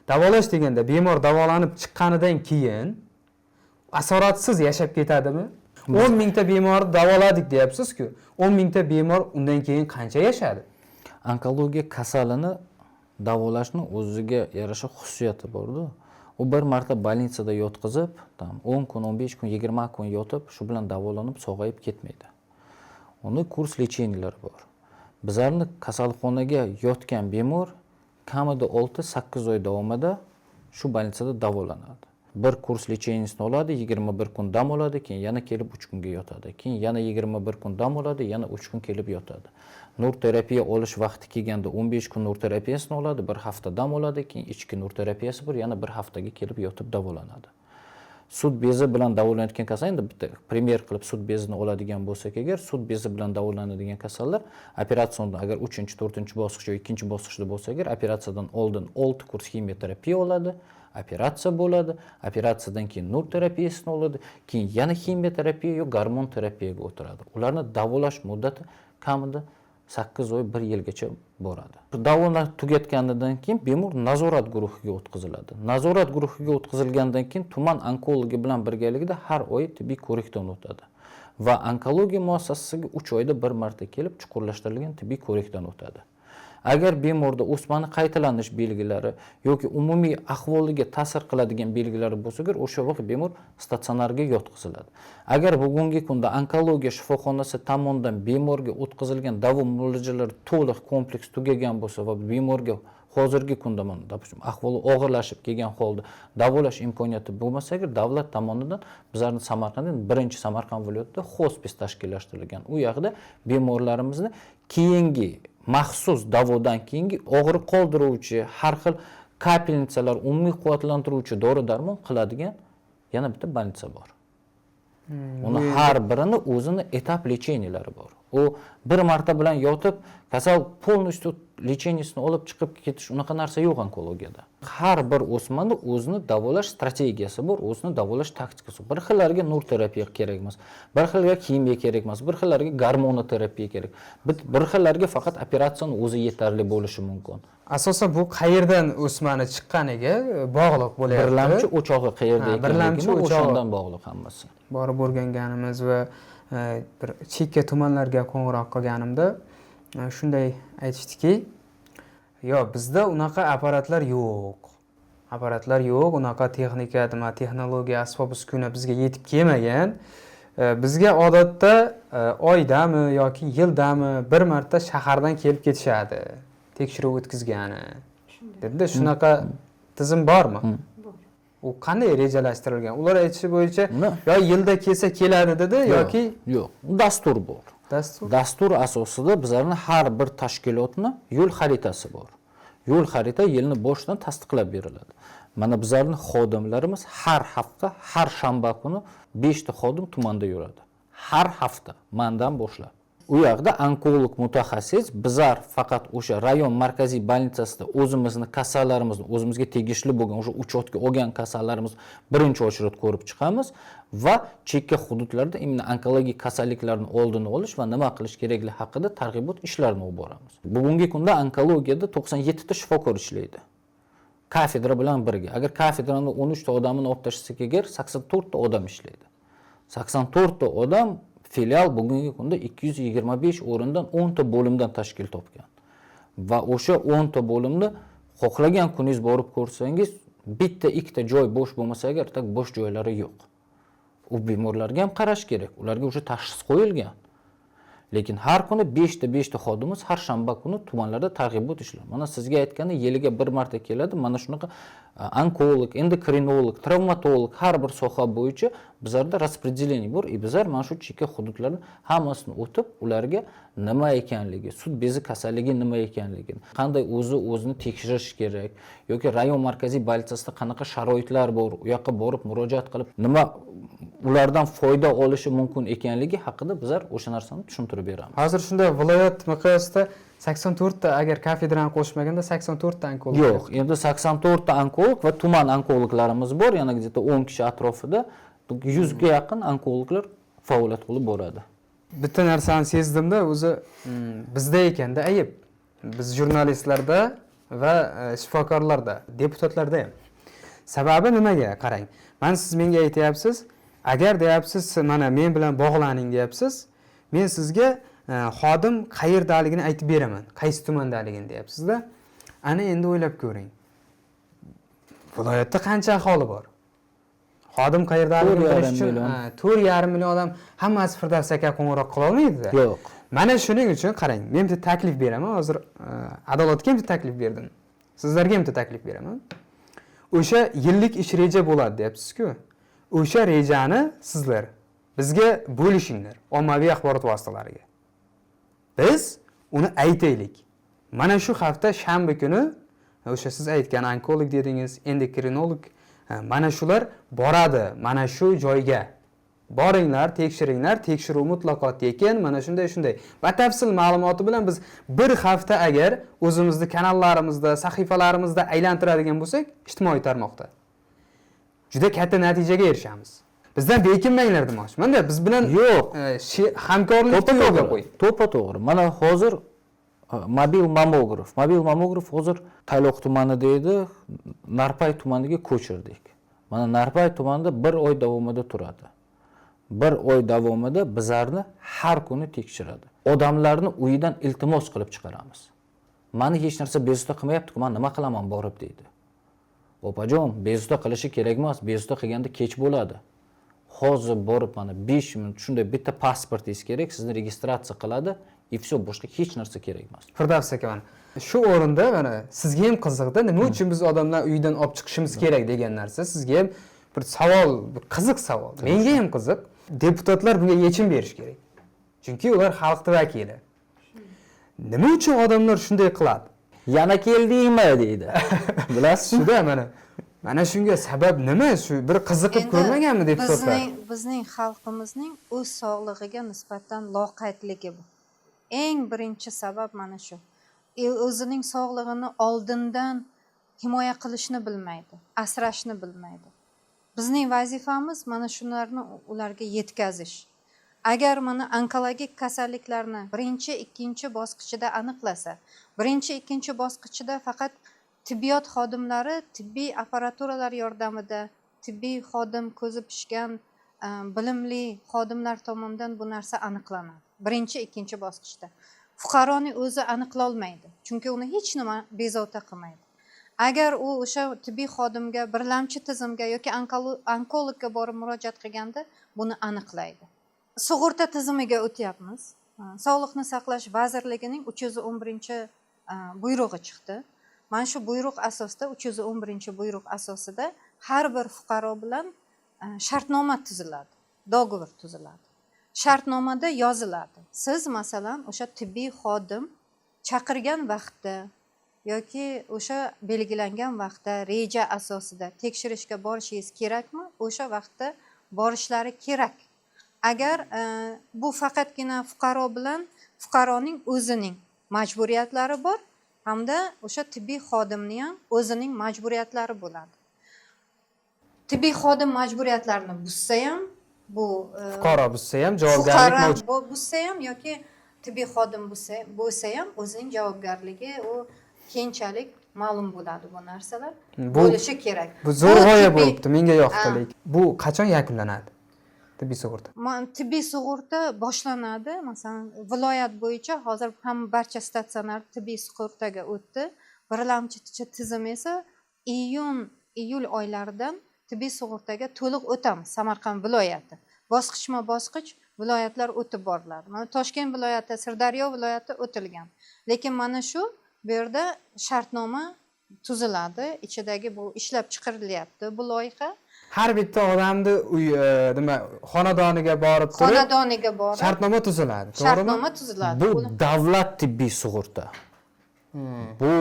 Davolash deganda bemor davolanib chiqqanidan keyin asoratsiz yashab ketadimi? 10 mingta bemorni davoladik deyapsiz-ku. 10 mingta bemor undan keyin qancha yashadi? Onkologiya kasalini davolashning o'ziga yarasha xususiyati bor-da. U bir marta больницада yotqizib, 10 kun, 15 kun, 20 kun yotib, shu bilan davolanib sog'ayib ketmaydi. Uni kurs lecheniyalar bor. Bizlarning kasalxonaga yotgan bemor kamida 6-8 oy davomida shu больницада davolanadi. Bir kurs lecheniyasini oladi, 21 kun dam oladi, keyin yana kelib 3 kunga yotadi. Keyin yana 21 kun dam oladi, yana 3 kun kelib yotadi. Nur terapiya olish vaqti kelganda 15 kun nur terapiyasini oladi, bir hafta dam oladi, keyin ichki nur terapiyasi bor, yana bir haftaga kelib yotib davolanadi. Sut bezi bilan davolanayotgan kasal, endi bitta primer qilib sut bezini oladigan bo'lsak agar, sut bezi bilan davolanadigan kasallar operatsionda agar 3-4-bosqich yoki 2-bosqichda bo'lsa agar, operatsiyadan oldin 6 kurs kimyoterapiya oladi, operatsiya bo'ladi, operatsiyadan keyin nur terapiyasini oladi, keyin yana kimyoterapiya yoki gormon terapiyaga o'tiradi. Ularni davolash muddati kamida 8 oy 1 yilgacha boradi. Davolash tugatganidan keyin bemor nazorat guruhiga o'tkaziladi. Nazorat guruhiga o'tkazilgandan keyin tuman onkologi bilan birgalikda har oy tibbiy ko'rikdan o'tadi. Va onkologiya muassasasiga 3 oyda bir marta kelib chuqurlashtirilgan tibbiy ko'rikdan o'tadi. Agar bemorda o'smani qaytalanish belgilari yoki umumiy ahvoliga ta'sir qiladigan belgilari bo'lsa, o'sha vaqt bemor statsionarga yotqiziladi. Agar bugungi kunda onkologiya shifoxonasi tomonidan bemorga o'tkazilgan davo muolajalari to'liq kompleks tugagan bo'lsa va bemorga hozirgi kunda ahvoli og'irlashib kelgan holda davolash imkoniyati bo'lmasa, davlat tomonidan bizlarning Samarqandda birinchi Samarqand viloyatida hospis tashkillashtirilgan. U yerda bemorlarimizni keyingi maxsus davodan keyingi og'riq qoldiruvchi, har xil kapelnitsalar, umumiy quvvatlantiruvchi dori-darmon qiladigan yana bitta больница bor. Uni har birini o'zini etap lecheniyalari bor. U bir marta bilan yotib, kasal polностью lecheniyasini olib chiqib ketish unaqa narsa yo'q onkologiyada. Har bir o'smani o'zini davolash strategiyasi bor, o'zini davolash taktikasi. Bir xillarga nur terapiya kerak emas, bir xillarga kimyo kerak emas, bir xillarga gormonoterapiya kerak. Bir xillarga faqat operatsiyaning o'zi yetarli bo'lishi mumkin. Asosan bu qayerdan o'smani chiqqaniga bog'liq bo'layapti. Birlamchi o'chog'i qayerda ekanligi o'shandan bog'liq hammasi. Borib o'rganganimiz va bir chekka tumanlarga qo'ng'iroq qilganimda shunday aytishdiki, "Yo, bizda unaqa apparatlar yo'q. Apparatlar yo'q, unaqa texnika, texnologiya, asbob-uskuna bizga yetib kelmagan. Bizga odatda oydami yoki yildami bir marta shahardan kelib ketishadi. Tekshiruv o'tkazgani." Dedi, shunaqa tizim bormi? U qanday rejalashtirilgan? Ular aytishi bo'yicha yo yilda kelsa keladi dedi yoki yo'q, dastur bor. Dastur asosida bizlarning har bir tashkilotning yo'l xaritasi bor. Yo'l xarita yilni boshidan tasdiqlab beriladi. Mana bizlarning xodimlarimiz har hafta, har shanba kuni 5 ta xodim tumanda yuradi. Har hafta mendan boshlab. U yerda onkolog mutaxassis bizlar faqat o'sha rayon markaziy больницасida o'zimizni kasallarimizni, o'zimizga tegishli bo'lgan o'sha uchotga olgan kasallarimizni birinchi очередь ko'rib chiqamiz va chekka hududlarda immuniy onkologik kasalliklarning oldini olish va nima qilish kerakligi haqida targ'ibot ishlarini olib boramiz. Bugungi kunda onkologiyada 97 ta shifokor ishlaydi. Kafedra bilan birga. Agar kafedraning 13 ta odamini olib tashlasak, 84 ta odam ishlaydi. 84 ta odam Filial bugungi kunda 225 o'rindan 10 ta bo'limdan tashkil topgan. Va o'sha 10 ta bo'limni xohlagan kuningiz borib ko'rsangiz, bitta ikkita joy bo'sh bo'lmasa agar, tak bo'sh joylari yo'q. U bemorlarga ham qarash kerak. Ularga o'sha tashxis qo'yilgan. Lekin har kuni 5 ta xodimimiz har shanba kuni tumanlarda targ'ibot ishlaydi. Mana sizga aytganda yiliga bir marta keladi. Mana shunaqa onkolog, endokrinolog, travmatolog har bir soha bo'yicha bizlarda распределение bor. Bizlar mana shu chekka hududlarni hammasini o'tib, ularga nima ekanligi, sut bezi kasalligi nima ekanligini, qanday o'zini tekshirish kerak yoki rayon markaziy bolnitsasida qanaqa sharoitlar bor, u yoqqa borib murojaat qilib, nima ulardan foyda olishi mumkin ekanligi haqida bizlar o'sha narsani tushuntirib beramiz. Hozir shunda viloyat miqyosida 84 ta agar kafedrani qo'shmaganda 84 ta onkolog. Yo'q, endi 84 ta onkolog va tuman onkologlarimiz bor, yana где-то 10 kishi atrofida 100 ga yaqin onkologlar faoliyat qilib boradi. Bitta narsani sezdimda, o'zi bizda ekanda ayib. Biz jurnalistlarda va shifokorlarda, deputatlarda ham. Sababi nimaga? Qarang. Men siz menga aytyapsiz, agar deyapsiz, mana men bilan bog'laning deyapsiz, men sizga xodim qayerdaligini aytib beraman, qaysi tumandaligini deyapsiz-da. Ana endi o'ylab ko'ring. Viloyatda qancha aholi bor? Xodim qayerdaligini bilish uchun 4,5 million odam hammasi Firdavs aka qo'ng'iroq qila olmaydi-da. Yo'q. Mana shuning uchun qarang, men bitta taklif beraman. Hozir adolatga ham bitta taklif berdim. Sizlarga ham bitta taklif beraman. O'sha yillik ish reja bo'ladi deyapsiz-ku. O'sha rejani sizlar bizga bo'lishinglar, ommaviy axborot vositalariga. Biz uni aytaylik. Mana shu hafta shanba kuni o'sha siz aytgan onkolog dedingiz, endokrinolog, mana shular boradi, mana shu joyga. Boringlar, tekshiringlar, tekshiruv mutlaqo tekin, mana shunday. Batafsil ma'lumoti bilan biz bir hafta agar o'zimizni kanallarimizda, sahifalarimizda aylantiradigan bo'lsak, ijtimoiy tarmoqda juda katta natijaga erishamiz. Bizdan bekinmanglar demoqchiman-da, biz bilan yo'q, hamkorlikni yo'lga qo'ying. To'g'ri. Mana hozir mobil mamograf hozir Tayloq tumanida edi, Narpay tumaniga ko'chirdik. Mana Narpay tumanida 1 oy davomida turadi. 1 oy davomida bizlarni har kuni tekshiradi. Odamlarni uyidan iltimos qilib chiqaramiz. Meni hech narsa bezovta qilmayapti-ku, men nima qilaman borib deydi. Opajon, bezovta qilishi kerak emas, bezovta qilganda kech bo'ladi. Hozir borib mana 5 minut shunday bitta pasportingiz kerak, sizni registratsiya qiladi, и все, boshqa hech narsa kerak emas. Firdavs aka, mana shu o'rinda mana sizga ham qiziqda, nima uchun biz odamlar uyidan olib chiqishimiz kerak degan narsa sizga ham bir savol, bir qiziq savol. Menga ham qiziq. Deputatlar bunga yechim berish kerak. Chunki ular xalqning vakili. Nima uchun odamlar shunday qiladi? Yana keldingmi deydi. Bilasiz? Shunda mana shunga sabab nima? Shu bir qiziqib ko'rmaganmi deputatlar? Bizning xalqimizning o'z sog'lig'iga nisbatan loqaydligi bu. Eng birinchi sabab mana shu. O'zining sog'lig'ini oldindan himoya qilishni bilmaydi, asrashni bilmaydi. Bizning vazifamiz mana shularni ularga yetkazish. Agar mana onkologik kasalliklarni birinchi, ikkinchi bosqichida aniqlasa, birinchi, ikkinchi bosqichida faqat tibbiyot xodimlari tibbiy apparaturalar yordamida, tibbiy xodim ko'zi pishgan bilimli xodimlar tomonidan bu narsa aniqlanadi. Birinchi, ikkinchi bosqichda. Fuqaroni o'zi aniqla olmaydi, chunki uni hech nima bezovta qilmaydi. Agar u o'sha tibbiy xodimga, birlamchi tizimga yoki onkologga borib murojaat qilganda buni aniqlaydi. Sug'urta tizimiga o'tyapmiz. Sog'liqni saqlash vazirligining 311-buyrug'i chiqdi. Mana shu buyruq asosida 311-buyruq asosida har bir fuqaro bilan shartnoma tuziladi, dogovor tuziladi. Shartnomada yoziladi. Siz masalan o'sha tibbiy xodim chaqirgan vaqtda yoki o'sha belgilangan vaqtda reja asosida tekshirishga borishingiz kerakmi? O'sha vaqtda borishlari kerak. Agar bu faqatgina fuqaro bilan fuqaroning o'zining majburiyatlari bor, hamda o'sha tibbiy xodimning ham o'zining majburiyatlari bo'ladi. Tibbiy xodim majburiyatlarini buzsa ham, bu fuqaro buzsa ham javobgarlik mavjud. Fuqaro buzsa ham yoki tibbiy xodim bo'lsa ham o'zining javobgarligi u keyinchalik ma'lum bo'ladi bu narsalar. Bo'lishi kerak. Bu zo'r g'oya bo'libdi, menga yoqdi. Bu qachon yakunlanadi? tibbiy sug'urta? Tibbiy sug'urta boshlanadi. Masalan, viloyat bo'yicha hozir ham barcha statsionar tibbiy sug'urtaga o'tdi. Birlamchi tizim esa iyul oylaridan tibbiy sug'urtaga to'liq o'tamiz. Samarqand viloyati bosqichma-bosqich viloyatlar o'tib boriladi. Mana Toshkent viloyati, Sirdaryo viloyati o'tilgan. Lekin mana shu bu yerda shartnoma tuziladi. Ichidagi bu ishlab chiqarilyapti bu loyiha. Har bitta odamni nima xonadoniga borib turib Xonadoniga borib shartnoma tuziladi. To'g'rimi? shartnoma tuziladi. Bu davlat tibbiy sug'urta. Bu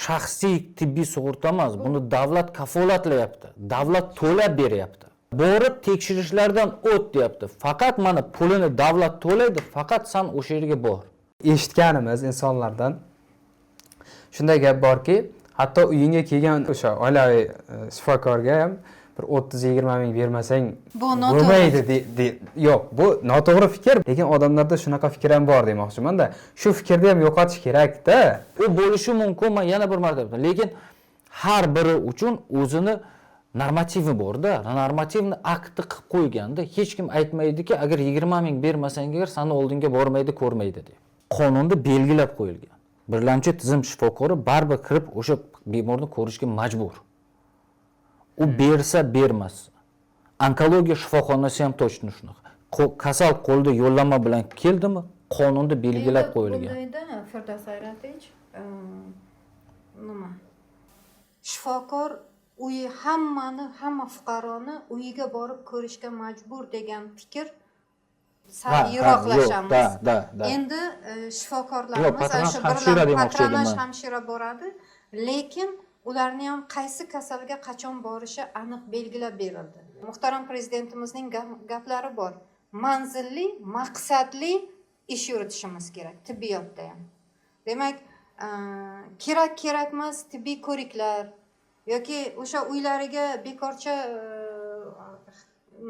shaxsiy tibbiy sug'urta emas, buni davlat kafolatlayapti. Davlat to'lab beryapti. Borib tekshirishlardan o't deyapti. Faqat mana pulini davlat to'laydi, faqat sen o'sha yerga bor. Eshitganimiz insonlardan shunday gap borki, hatto uyingga kelgan o'sha oilaviy shifokorga ham bir 30-20 ming bermasang Bu noto'g'ri. bo'lmaydi. Yo'q, bu noto'g'ri fikr. Lekin odamlarda shunaqa fikr ham bor demoqchiman-da. Shu fikrni ham yo'qotish kerak-da. U bo'lishi mumkin, men yana bir marta aytaman. Lekin har biri uchun o'zini normativni bor-da. Normativni aktni qilib qo'yganda hech kim aytmaydiki, agar 20 ming bermasang, agar seni oldinga bormaydi, ko'rmaydi deb. Qonunda belgilab qo'yilgan. Birlamchi tizim shifokori baribir kirib o'sha bemorni ko'rishga majbur. U bersa bermas. Onkologiya shifoxonasi ham точно shunaqa. Kasal qo'lda yo'llanma bilan keldimi, qonunda belgilab qo'yilgan. Bundayda Firdaus Ayratovich, nima? Shifokor hamma fuqaroni uyiga borib ko'rishga majbur degan fikr sal yiroqlashamiz. Endi shifokorlarimiz ana shu patronaj hamshira boradi, lekin ularni ham qaysi kasalga qachon borishi aniq belgilab berildi. Muhtaram prezidentimizning gaplari bor. Manzilli, maqsadli ish yuritishimiz kerak tibbiyotda ham. Demak, kerak emas tibbiy ko'riklar yoki o'sha uylariga bekorcha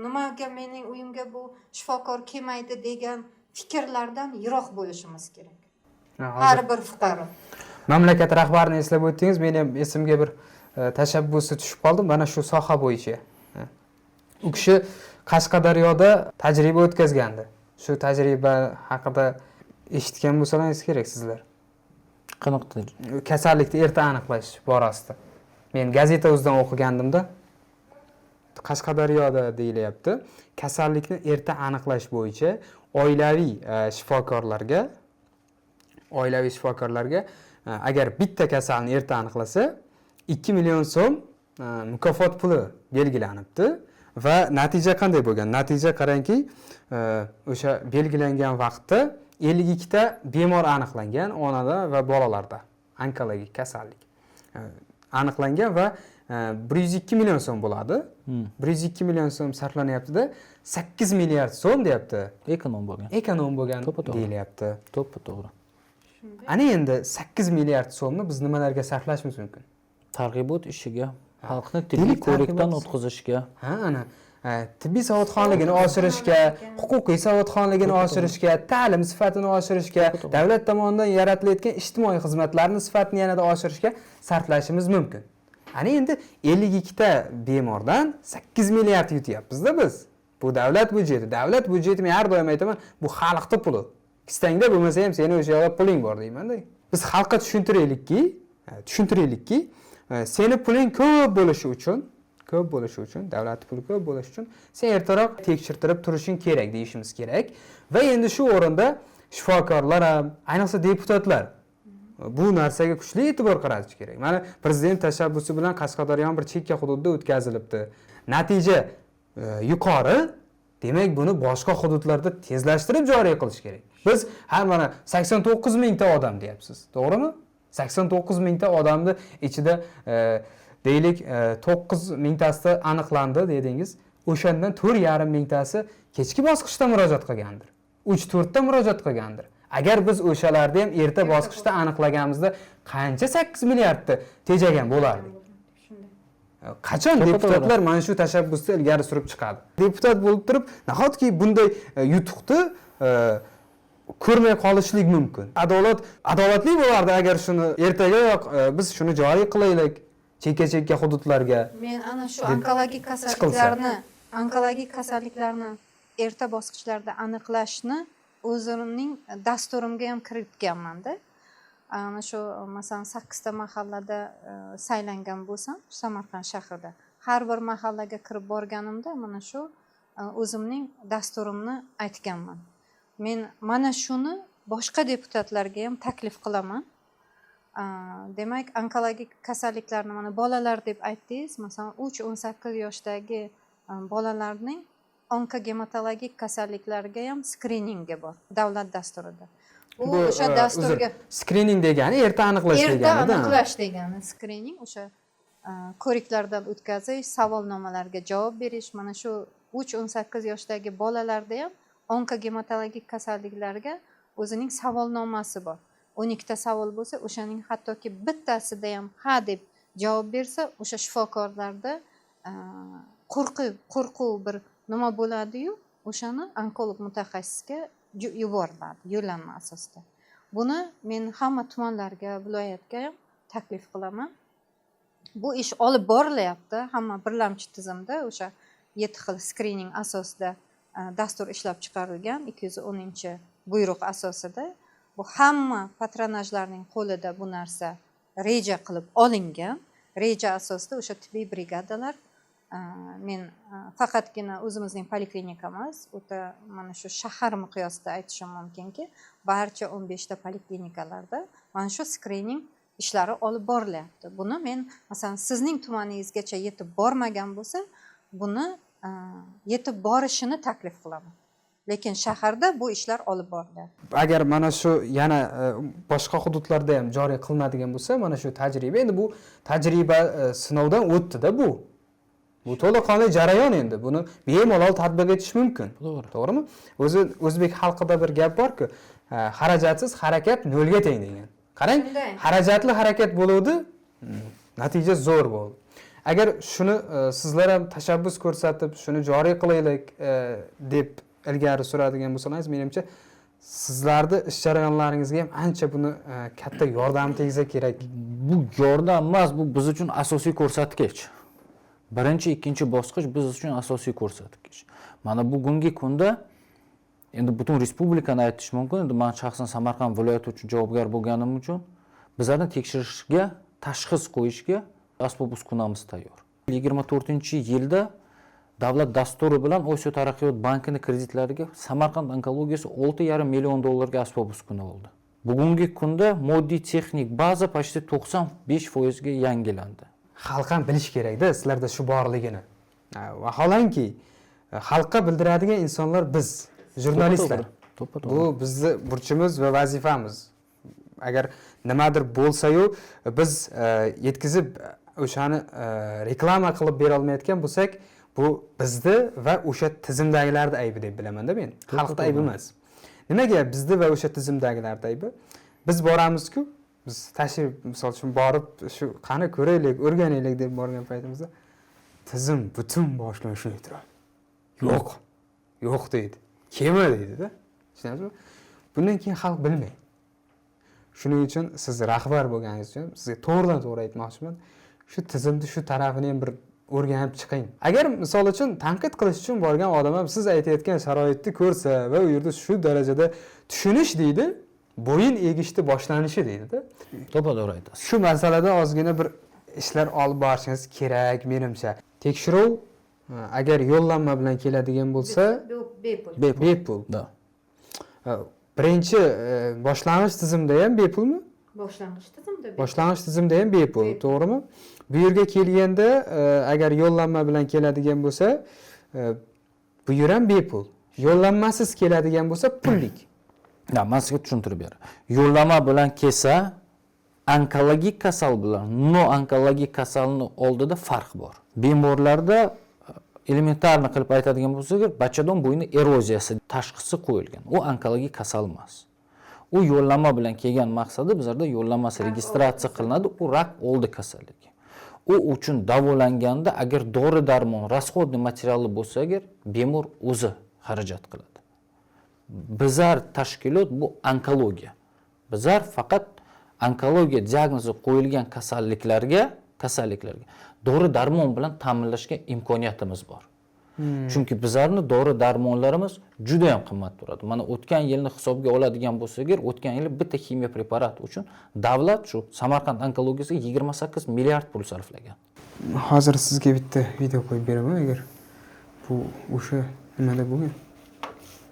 nimaga mening uyimga bu shifokor kelmaydi degan fikrlardan yiroq bo'lishimiz kerak. Har bir fuqaro. Mamlakat rahbarini eslab o'tdingiz, men ham esimga bir tashabbusi tushib qoldi, mana shu soha bo'yicha. U kishi Qashqadaryoda tajriba o'tkazgandi. Shu tajriba haqida eshitgan bo'lsangiz kerak sizlar. Qanaqa? Kasallikni erta aniqlash borasida. Men gazeta o'zidan o'qigandim-da. Qashqadaryoda deyilyapti. Kasallikni erta aniqlash bo'yicha oilaviy shifokorlarga agar bitta kasalni erta aniqlasa 2 million so'm mukofot puli belgilanibdi va natija qanday bo'lgan? Natija qarangki, o'sha belgilangan vaqtda 52 ta bemor aniqlangan onada va bolalarda onkologik kasallik aniqlangan va 102 million so'm bo'ladi. 102 million so'm sarflanyapti-da, 8 milliard so'm deyapti. Ekonom bo'lgan. Ekonom bo'lgan deyilyapti. To'g'ri. Ana endi 8 milliard so'mni biz nimalarga sarflashimiz mumkin? Targ'ibot ishiga, xalqni tibbiy ko'rikdan o'tkazishga. Ha, ana tibbiy savodxonligini oshirishga, huquqiy savodxonligini oshirishga, ta'lim sifatini oshirishga, davlat tomonidan yaratilayotgan ijtimoiy xizmatlarning sifatini yanada oshirishga sarflashimiz mumkin. Ana endi 52 ta bemordan 8 milliard yutyapmiz-da biz. Bu davlat budjeti. Davlat budjeti, men har doim aytaman, bu xalqning puli. Istangda bo'lmasa ham seni o'sha yoqda puling bor deyman-da. Biz xalqqa tushuntiraylikki, seni puling ko'p bo'lishi uchun, davlat puli ko'p bo'lishi uchun sen ertaroq tekshirtirib turishing kerak deyishimiz kerak. Va endi shu o'rinda shifokorlar ham, ayniqsa deputatlar bu narsaga kuchli e'tibor qaratish kerak. Mana prezident tashabbusi bilan Qashqadaryo bir chekka hududda o'tkazilibdi. Natija yuqori. Demak, buni boshqa hududlarda tezlashtirib joriy qilish kerak. Biz har mana 89 mingta odam deyapsiz, to'g'rimi? 89 mingta odamni ichida deylik 9 mingtasi aniqlandi dedingiz. O'shandan 4,5 mingtasi kechki bosqichda murojaat qilgandir. 3-4 ta murojaat qilgandir. Agar biz o'shalarni ham erta bosqichda aniqlaganimizda qancha 8 milliardni tejagan bo'lardik? Qachon deputatlar mana shu tashabbusni ilgari surib chiqadi? Deputat bo'lib turib, nahotki bunday yutuqni ko'rmay qolishlik mumkin. Adolatli bo'lardi agar shuni ertagayoq biz shuni joriy qilaylik chekka hududlarga. Men ana shu onkologik kasalliklarni onkologik kasalliklarni erta bosqichlarda aniqlashni o'zimning dasturimga ham kiritganman-da. Ana shu masalan 8 ta mahallada saylangan bo'lsam, Samarqand shahrida har bir mahallaga kirib borganimda mana shu o'zimning dasturimni aytganman. Men mana shuni boshqa deputatlarga ham taklif qilaman. Demak, onkologik kasalliklarni mana bolalar deb aytdingiz, masalan 3-18 yoshdagi bolalarning onkogematologik kasalliklarga ham skriningi bor davlat dasturida. Bu o'sha dasturga skrining degani erta aniqlash degani. Erta aniqlash degani skrining, o'sha ko'riklardan o'tkazish, savolnomalarga javob berish, mana shu 3-18 yoshdagi bolalarda ham onkogematologik kasalliklarga o'zining savolnomasi bor. 12 ta savol bo'lsa, o'shaning hattoki bittasida ham ha deb javob bersa, o'sha shifokorlarda qo'rquv bir nima bo'ladi-yu, o'shani onkolog mutaxassisga yuboriladi yo'llanma asosida. Buni men hamma tumanlarga, viloyatga ham taklif qilaman. Bu ish olib borilyapti, hamma birlamchi tizimda o'sha 7 xil skrining asosida dastur ishlab chiqarilgan 210-buyruq asosida. Bu hamma patronajlarning qo'lida bu narsa reja qilib olingan. Reja asosida o'sha tibbiy brigadalar men faqatgina o'zimizning poliklinika emas, o'ta mana shu shahar miqyosida aytishim mumkinki, barcha 15 ta poliklinikalarda mana shu skrining ishlari olib borilyapti. Buni men masalan sizning tumaningizgacha yetib bormagan bo'lsa, buni yetib borishini taklif qilaman. Lekin shaharda bu ishlar olib borilyapti. Agar mana shu yana boshqa hududlarda ham joriy qilinadigan bo'lsa, mana shu tajriba, endi bu tajriba sinovdan o'tdi-da bu. Bu to'laqonli jarayon endi. Buni bemalol tatbiq etish mumkin. To'g'rimi? O'zi o'zbek xalqida bir gap bor-ku, xarajatsiz harakat nolga teng degan. Qarang, xarajatli harakat bo'ldi, natija zo'r bo'ldi. Agar shuni sizlar ham tashabbus ko'rsatib, shuni joriy qilaylik deb ilgari suradigan bo'lsangiz, menimcha sizlarni ish jarayonlaringizga ham ancha buni katta yordam tegsa kerak. Bu yordam emas, bu biz uchun asosiy ko'rsatkich. Birinchi, ikkinchi bosqich biz uchun asosiy ko'rsatkich. Mana bugungi kunda endi butun respublikani aytish mumkin. Endi men shaxsan Samarqand viloyati uchun javobgar bo'lganim uchun bizlarni tekshirishga, tashxis qo'yishga asbob uskunamiz tayyor. 24-yilda davlat dasturi bilan Osiyo taraqqiyot bankining kreditlariga Samarqand onkologiyasi 6,5 million dollarga asbob uskuna oldi. Bugungi kunda moddiy texnik baza почти 95% ga yangilandi. Xalq ham bilish kerak-da sizlarda shu borligini. Vaholanki xalqqa bildiradigan insonlar biz, jurnalistlar. Bu bizning burchimiz va vazifamiz. Agar nimadir bo'lsa-yu, biz yetkazib o'shani reklama qilib bera olmayotgan bo'lsak, bu bizni va o'sha tizimdagilarning aybi deb bilaman-da men. Xalqning aybi emas. Nimaga bizni va o'sha tizimdagilarning aybi? Biz boramiz-ku, biz tashrif misol uchun borib shu qani ko'raylik, o'rganaylik deb borgan paytimizda tizim butun boshdan shunday turadi. Yo'q deydi. Kema deydi-da. Tushunasizmi? Bundan keyin xalq bilmaydi. Shuning uchun siz rahbar bo'lganingiz uchun sizga to'g'ridan-to'g'ri aytmoqchiman. Shu tizimni shu tarafini ham bir o'rganib chiqing. Agar misol uchun tanqid qilish uchun borgan odam ham siz aytayotgan sharoitni ko'rsa va u yerda shu darajada tushunish deydi, bo'yin egishni boshlanishi deydi-da. To'g'ri aytasiz. Shu masalada ozgina bir ishlar olib borishingiz kerak menimcha. Tekshiruv agar yo'llanma bilan keladigan bo'lsa, bepul. Da. Birinchi boshlang'ich tizimda ham bepulmi? Boshlang'ich tizimda ham bepul, to'g'rimi? Bu yerga kelganda agar yo'llanma bilan keladigan bo'lsa, bu yer ham bepul. Yo'llanmasiz keladigan bo'lsa, pullik. Da, men sizga tushuntirib beraman. Yo'llanma bilan kelsa, onkologik kasal bilan no-onkologik kasalning oldida farq bor. Bemorlarda elementarni qilib aytadigan bo'lsak, bachadon bo'yni eroziyasi tashxisi qo'yilgan. U onkologik kasal emas. U yo'llanma bilan kelgan maqsadi bizlarda yo'llanmasi registratsiya qilinadi, u rak oldi kasalligi. U uchun davolanganda agar dori-darmon, расходный materiali bo'lsa, agar bemor o'zi xarajat qiladi. Bizlar tashkilot bu onkologiya. Bizlar faqat onkologiya diagnozi qo'yilgan kasalliklarga dori-darmon bilan ta'minlashga imkoniyatimiz bor. Chunki bizlarning dori darmonlarimiz juda ham qimmat turadi. Mana o'tgan yilni hisobga oladigan bo'lsak, o'tgan yil bitta kimyo preparati uchun davlat shu Samarqand onkologiyasiga 28 milliard pul sarflagan. Hozir sizga bitta video qo'yib beraman agar bu o'sha nimada bo'lgan.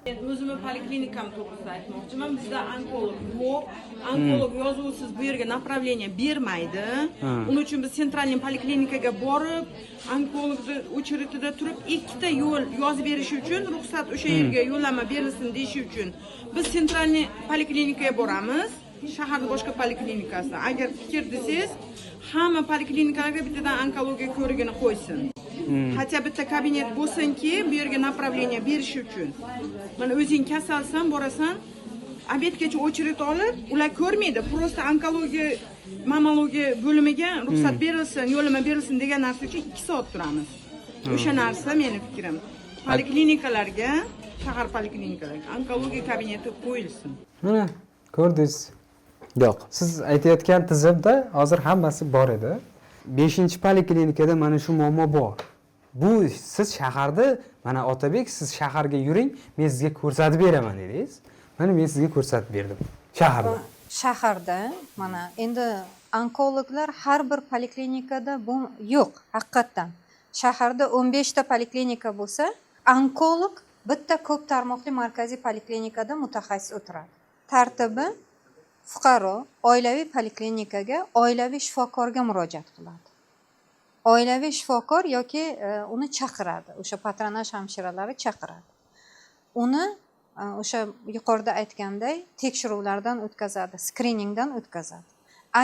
Men o'zimni poliklinikam to'g'risida aytmoqchiman. Bizda onkolog yo'q. Onkolog yozuvsiz bu yerga направление bermaydi. Uning uchun biz sentralniy poliklinikaga borib, onkologni очередida turib, ikkita yo'l yozib berish uchun, ruxsat o'sha yerga yo'llanma berilsin deyish uchun biz sentralniy poliklinikaga boramiz. Shaharning boshqa poliklinikasida. Agar fikr desangiz, hamma poliklinikalarga bittadan onkologiya ko'rigini qo'ysin. Hatto bitta kabinet bo'lsinki, bu yerga направление berish uchun. Mana o'zing kasalsan, borasan, obedgacha очередь olib, ular ko'rmaydi. Просто onkologiya, mammologiya bo'limiga ruxsat berilsin, yo'llanma berilsin degan narsa uchun 2 soat turamiz. O'sha narsa meni fikrim. Poliklinikalarga, shahar poliklinikalarga onkologiya kabineti qo'yilsin. Mana ko'rdingiz. Yo'q. Siz aytayotgan tizimda hozir hammasi bor edi. 5-poliklinikada mana shu muammo bor. Bu siz shaharda, mana Otabek, siz shaharga yuring, men sizga ko'rsatib beraman dedingiz. Mana men sizga ko'rsatib berdim. Shaharda. Shaharda mana endi onkologlar har bir poliklinikada bu yo'q, haqiqatan. Shaharda 15 ta poliklinika bo'lsa, onkolog bitta ko'p tarmoqli markaziy poliklinikada mutaxassis o'tiradi. Tartibi fuqaro oilaviy poliklinikaga oilaviy shifokorga murojaat qiladi. Oilaviy shifokor yoki uni chaqiradi, o'sha patronaj hamshiralari chaqiradi. Uni o'sha yuqorida aytganday tekshiruvlardan o'tkazadi, skriningdan o'tkazadi.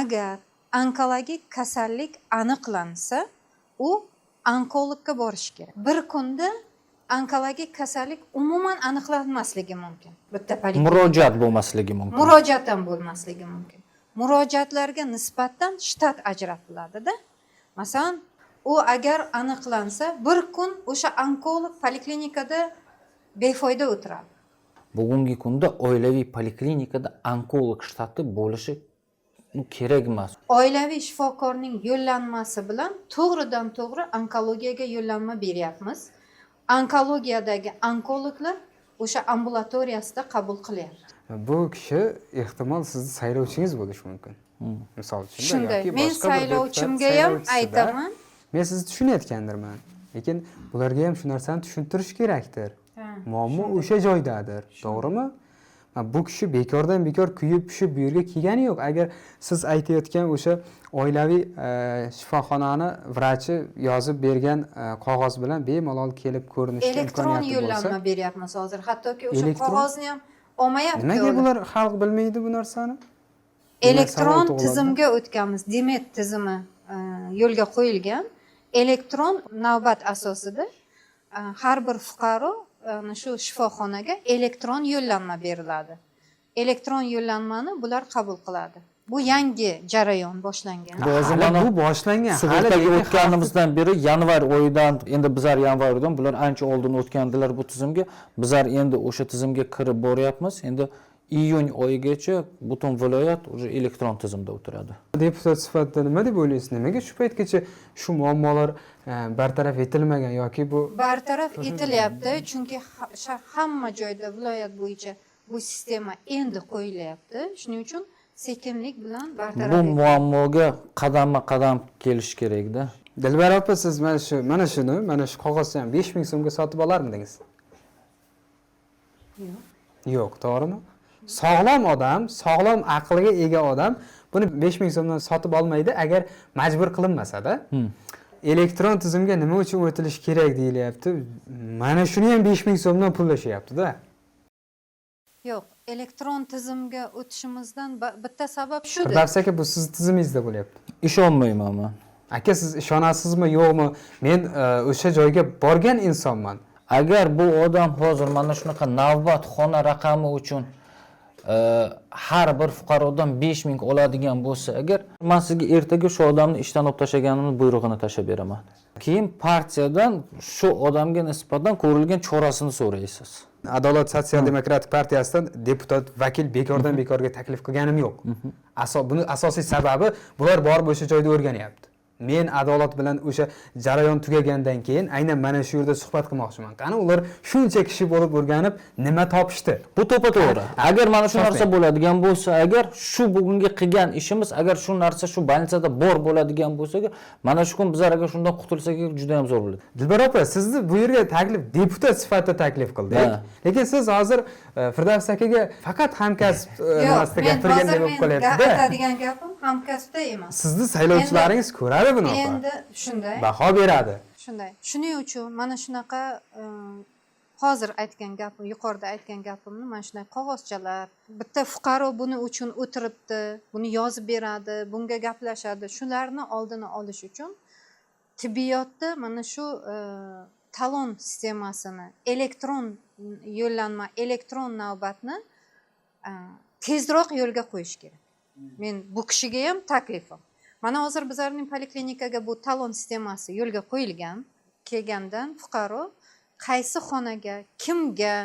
Agar onkologik kasallik aniqlansa, u onkologga borish kerak. Bir kunda onkologik kasallik umuman aniqlanmasligi mumkin. Bitta poliklinika Murojaat bo'lmasligi mumkin. Murojaat ham bo'lmasligi mumkin. Murojaatlarga nisbatan shtat ajratiladi-da. Masalan, u agar aniqlansa, bir kun o'sha onkolog poliklinikada befoyda o'tiradi. Bugungi kunda oilaviy poliklinikada onkolog shtati bo'lishi kerak emas. Oilaviy shifokorning yo'llanmasi bilan to'g'ridan to'g'ri onkologiyaga yo'llanma beryapmiz. Onkologiyadagi onkologlar o'sha ambulatoriyasida qabul qilyapti. Bu kishi ehtimol sizni saylovchingiz bo'lishi mumkin. Misol uchun Shunday, men saylovchimga ham aytaman. Men sizni tushunayotgandirman. Lekin bularga ham shu narsani tushuntirish kerakdir. Muammo o'sha joydadir, to'g'rimi? Bu kishi bekordan bekor kuyib pishib bu yerga kelgani yo'q. Agar siz aytayotgan o'sha oilaviy shifoxonani vrachi yozib bergan qog'oz bilan bemalol kelib ko'rinishga Elektron imkoniyati bo'lsa, yo'llanma beryapmiz hozir. Hattoki o'sha qog'ozni ham olmayapti. nimaga bular xalq bilmaydi bu narsani? Elektron tizimga o'tganmiz. Demet tizimi yo'lga qo'yilgan. Elektron navbat asosida har bir fuqaro shu shifoxonaga elektron yo'llanma beriladi. Elektron yo'llanmani bular qabul qiladi. Bu yangi jarayon boshlangan. Bu boshlangan. Sug'urtaga o'tganimizdan beri yanvar oyidan, endi bizlar yanvar oyidan bular ancha oldin o'tgandilar bu tizimga. Bizlar endi o'sha tizimga kirib boryapmiz. Endi iyun oyigacha butun viloyat o'sha elektron tizimda o'tiradi. Deputat sifatida nima deb o'ylaysiz? Nimaga shu paytgacha shu muammolar bartaraf etilmagan yoki bu Bartaraf etilyapti, chunki hamma joyda viloyat bo'yicha bu sistema endi qo'yilyapti. Shuning uchun sekinlik bilan bartaraf Bu muammoga qadamma-qadam kelish kerak-da. Dilbar opa, siz mana shu qog'ozni ham 5000 so'mga sotib olarmidingiz? Yo'q. Yo'q, to'g'rimi? Sog'lom odam, sog'lom aqliga ega odam buni 5000 so'mdan sotib olmaydi agar majbur qilinmasa-da. Elektron tizimga nima uchun o'tilish kerak deyilyapti? Mana shuni ham 5000 so'mdan pullashyapti-da. Yo'q, elektron tizimga o'tishimizdan bitta sabab shudir. Firdavs aka, bu siz tizimingizda bo'lyapti. Ishonmayman men. Aka, siz ishonasizmi, yo'qmi? Men o'sha joyga borgan insonman. Agar bu odam hozir mana shunaqa navbat xona raqami uchun har bir fuqarodan 5000 oladigan bo'lsa, agar men sizga ertaga shu odamni ishdan olib tashlaganimni buyrug'ini tashlab beraman. Keyin partiyadan shu odamga nisbatan ko'rilgan chorasini so'raysiz. Adolat sotsial-demokratik partiyasidan deputat vakil bekordan bekorga taklif qilganim yo'q. Buni asosiy sababi bular borib o'sha joyda o'rganyapti. Agar bu odam 5000 so'mdan sotib olmaydi agar majbur qilinmasa-da, 5000 so'mdan pullashyapti. 5000 so'mdan Men adolat bilan o'sha jarayon tugagandan keyin aynan mana shu yerda suhbat qilmoqchiman. Qani ular shuncha kishi bo'lib o'rganib nima topishdi? Bu to'g'ri. Agar mana shu narsa bo'ladigan bo'lsa, agar shu bugungi qilgan ishimiz, agar shu narsa shu больницада bor bo'ladigan bo'lsa, mana shu kun bizlar agar shundan qutulsak juda ham zo'r bo'ladi. Dilbar opa, sizni bu yerga taklif deputat sifatida taklif qildik. Lekin siz hozir Firdavs akaga faqat hamkasb nimasida gapirgandek bo'lib qolyapti-da. Aytadigan gapim hamkasbda emas. Sizni saylovchilaringiz ko'radi buni opa. Endi shunday. Baho beradi. Shunday. Shuning uchun mana shunaqa hozir aytgan gapim, yuqorida aytgan gapimni mana shunday qog'ozchalar, bitta fuqaro buni uchun o'tiribdi, buni yozib beradi, bunga gaplashadi. Shularni oldini olish uchun tibbiyotda mana shu talon sistemasini, elektron yo'llanma, elektron navbatni tezroq yo'lga qo'yish kerak. Men bu kishiga ham taklifim. Mana hozir bizlarning poliklinikaga bu talon sistemasi yo'lga qo'yilgan, kelgandan fuqaro qaysi xonaga, kimga,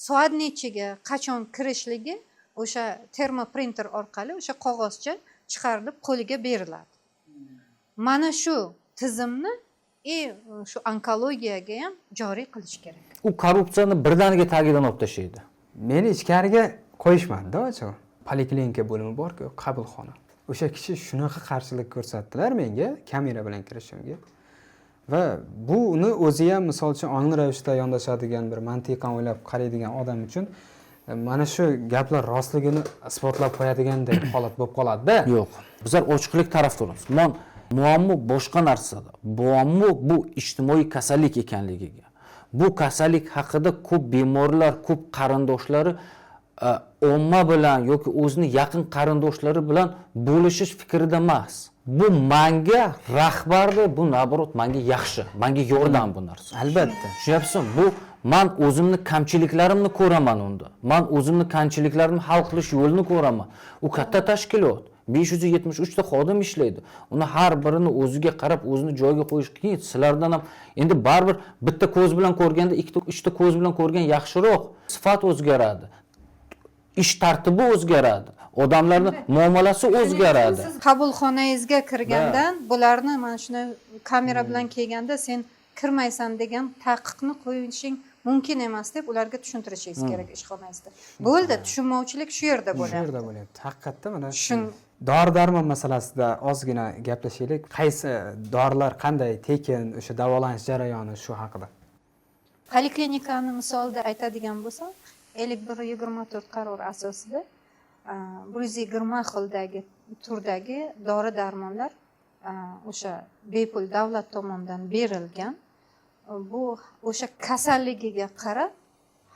soat nechiga, qachon kirishligi o'sha termoprinter orqali o'sha qog'ozcha chiqarilib qo'liga beriladi. Mana shu tizimni shu onkologiyaga ham joriy qilish kerak. U korrupsiyani birdaniga tagidan olib tashlaydi. Meni ichkariga qo'yishmadi-da, ochig'i. Poliklinika bo'limi bor-ku, qabulxona. O'sha kishi shunaqa qarshilik ko'rsatdilar menga, kamera bilan kirishimga. Va buni o'zi ham misol uchun ongli ravishda yondashadigan bir mantiqan o'ylab qaraydigan odam uchun mana shu gaplar rostligini isbotlab qo'yadigandek holat bo'lib qoladi-da. Yo'q. Bizlar ochiqlik tarafdorimiz. Muammo boshqa narsada. Muammo bu ijtimoiy kasallik ekanligiga. Bu kasallik haqida ko'p bemorlar, ko'p qarindoshlari omma bilan yoki o'zining yaqin qarindoshlari bilan bo'lishish fikrida emas. Bu menga rahbarda, bu naborot menga yaxshi, menga yordam bu narsa. Albatta. Tushunyapsizmi? Bu men o'zimni kamchiliklarimni ko'raman unda. Men o'zimni kamchiliklarimni hal qilish yo'lini ko'raman. U katta tashkilot. 573 ta xodim ishlaydi. Uni har birini o'ziga qarab, o'zini joyiga qo'yish qiyin. Sizlardan ham endi baribir bitta ko'z bilan ko'rganda, ikkita, uchta ko'z bilan ko'rgan yaxshiroq. Sifat o'zgaradi. Ish tartibi o'zgaradi. Odamlarning muomalasi o'zgaradi. Siz qabulxonangizga kirgandan bularni mana shuni kamera bilan kelganda sen kirmaysan degan taqiqni qo'yishing mumkin emas deb ularga tushuntirishingiz kerak ishxonangizda. Bo'ldi, tushunmovchilik shu yerda bo'lyapti. Shu yerda bo'lyapti. Haqiqatda mana dori-darmon masalasida ozgina gaplashaylik. Qaysi dorilar qanday tekin, o'sha davolanish jarayoni shu haqida. Poliklinikani misolda aytadigan bo'lsam, 51-24 qaror asosida 120 xildagi turdagi dori-darmonlar o'sha bepul davlat tomonidan berilgan. Bu o'sha kasalligiga qarab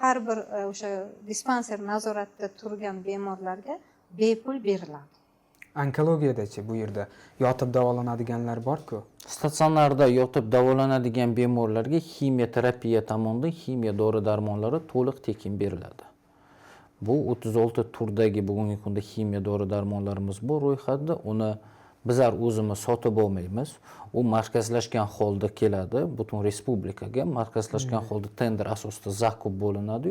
har bir o'sha dispanser nazoratida turgan bemorlarga bepul beriladi. Onkologiyada-chi bu yerda yotib davolanadiganlar bor-ku. Statsionarda yotib davolanadigan bemorlarga ximioterapiya tomonidan ximiya dori-darmonlari to'liq tekin beriladi. Bu 36 turdagi bugungi kunda ximiya dori-darmonlarimiz bor ro'yxatda. Uni bizlar o'zimiz sotib olmaymiz. U markazlashgan holda keladi, butun respublikaga markazlashgan holda tender asosida zakup bo'linadi.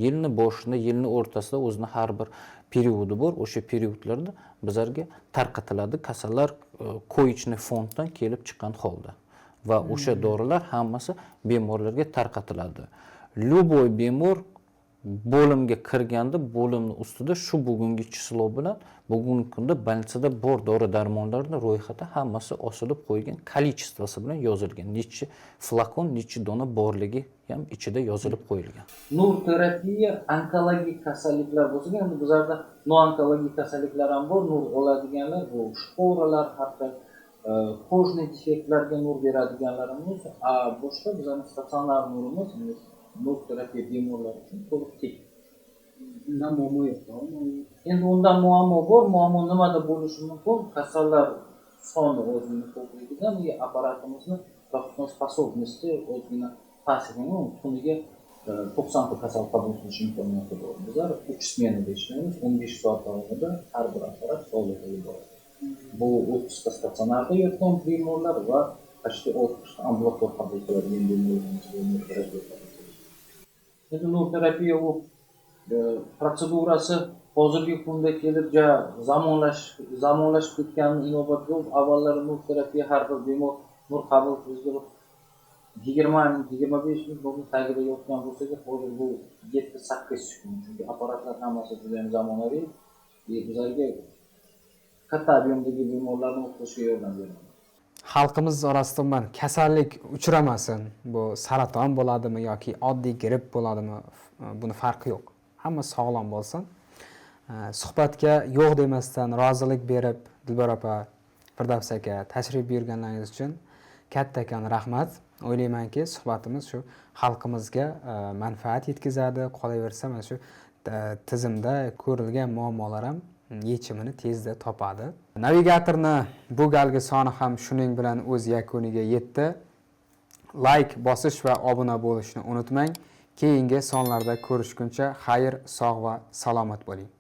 Yilni boshida, yilni o'rtasida o'zining har bir periodi bor. O'sha periodlarda bizlarga tarqatiladi kasallar ko'yichni fonddan kelib chiqqan holda. Va o'sha dorilar hammasi bemorlarga tarqatiladi. Любой bemor bo'limga kirganda bo'limning ustida shu bugungi chislo bilan bugungi kunda больницада bor dori-darmonlarning ro'yxati hammasi osilib qo'ygan, kolичествоsi bilan yozilgan. Necha flakon, necha dona borligi ham ichida yozilib qo'yilgan. Nur terapiya onkologik kasalliklar bo'lsa, endi bizlarda noonkologiy kasalliklar ham bor. Nur oladiganlar bu shporalar, hatto kojniy defektlarga nur beradiganlarimiz, boshqa bizning statsionar nurimiz nur terapiya bemorlar uchun to'liq tekin. Undan muammo yo'q. Endi undan muammo bor. Muammo nimada bo'lishi mumkin? Kasallar soni o'zining ko'pligidan bu apparatimizni spособности o'zini pasligini kuniga 90 ta kasal qabul qilish imkoniyati bor. Bizlar 3 smenada ishlaymiz. 15 soat davomida har bir apparat faoliyatiga boradi. Bu 30 ta statsionarda yotgan bemorlar va 60 ta ambulator qabul qiladigan bemorlar. Endi nur terapiya u protsedurasi hozirgi kunda kelib zamonlashib ketganini inobatga olib, avvallari nur terapiya har bir bemor nur qabul qilishga 20-25 ming nurni tagida yotgan bo'lsa-ki, hozir bu 7-8 kun. Chunki apparatlar hammasi juda ham zamonaviy. Bizlarga katta ob'yomdagi bemorlarni o'tkazishga yordam beradi. Xalqimiz orasida man kasallik uchramasin, bu saraton bo'ladimi yoki oddiy gripp bo'ladimi, buni farqi yo'q. Hamma sog'lom bo'lsin. Suhbatga yo'q demasdan rozilik berib, Dilbar opa, Firdavs aka tashrif buyurganlaringiz uchun kattakon rahmat. O'ylaymanki, suhbatimiz shu xalqimizga manfaat yetkazadi. Qolaversa, mana shu tizimda ko'rilgan muammolar ham yechimini tezda topadi. Navigatorni bu galgi soni ham shuning bilan o'z yakuniga yetdi. Like bosish va obuna bo'lishni unutmang. Keyingi sonlarda ko'rishguncha xayr, sog' va salomat bo'ling.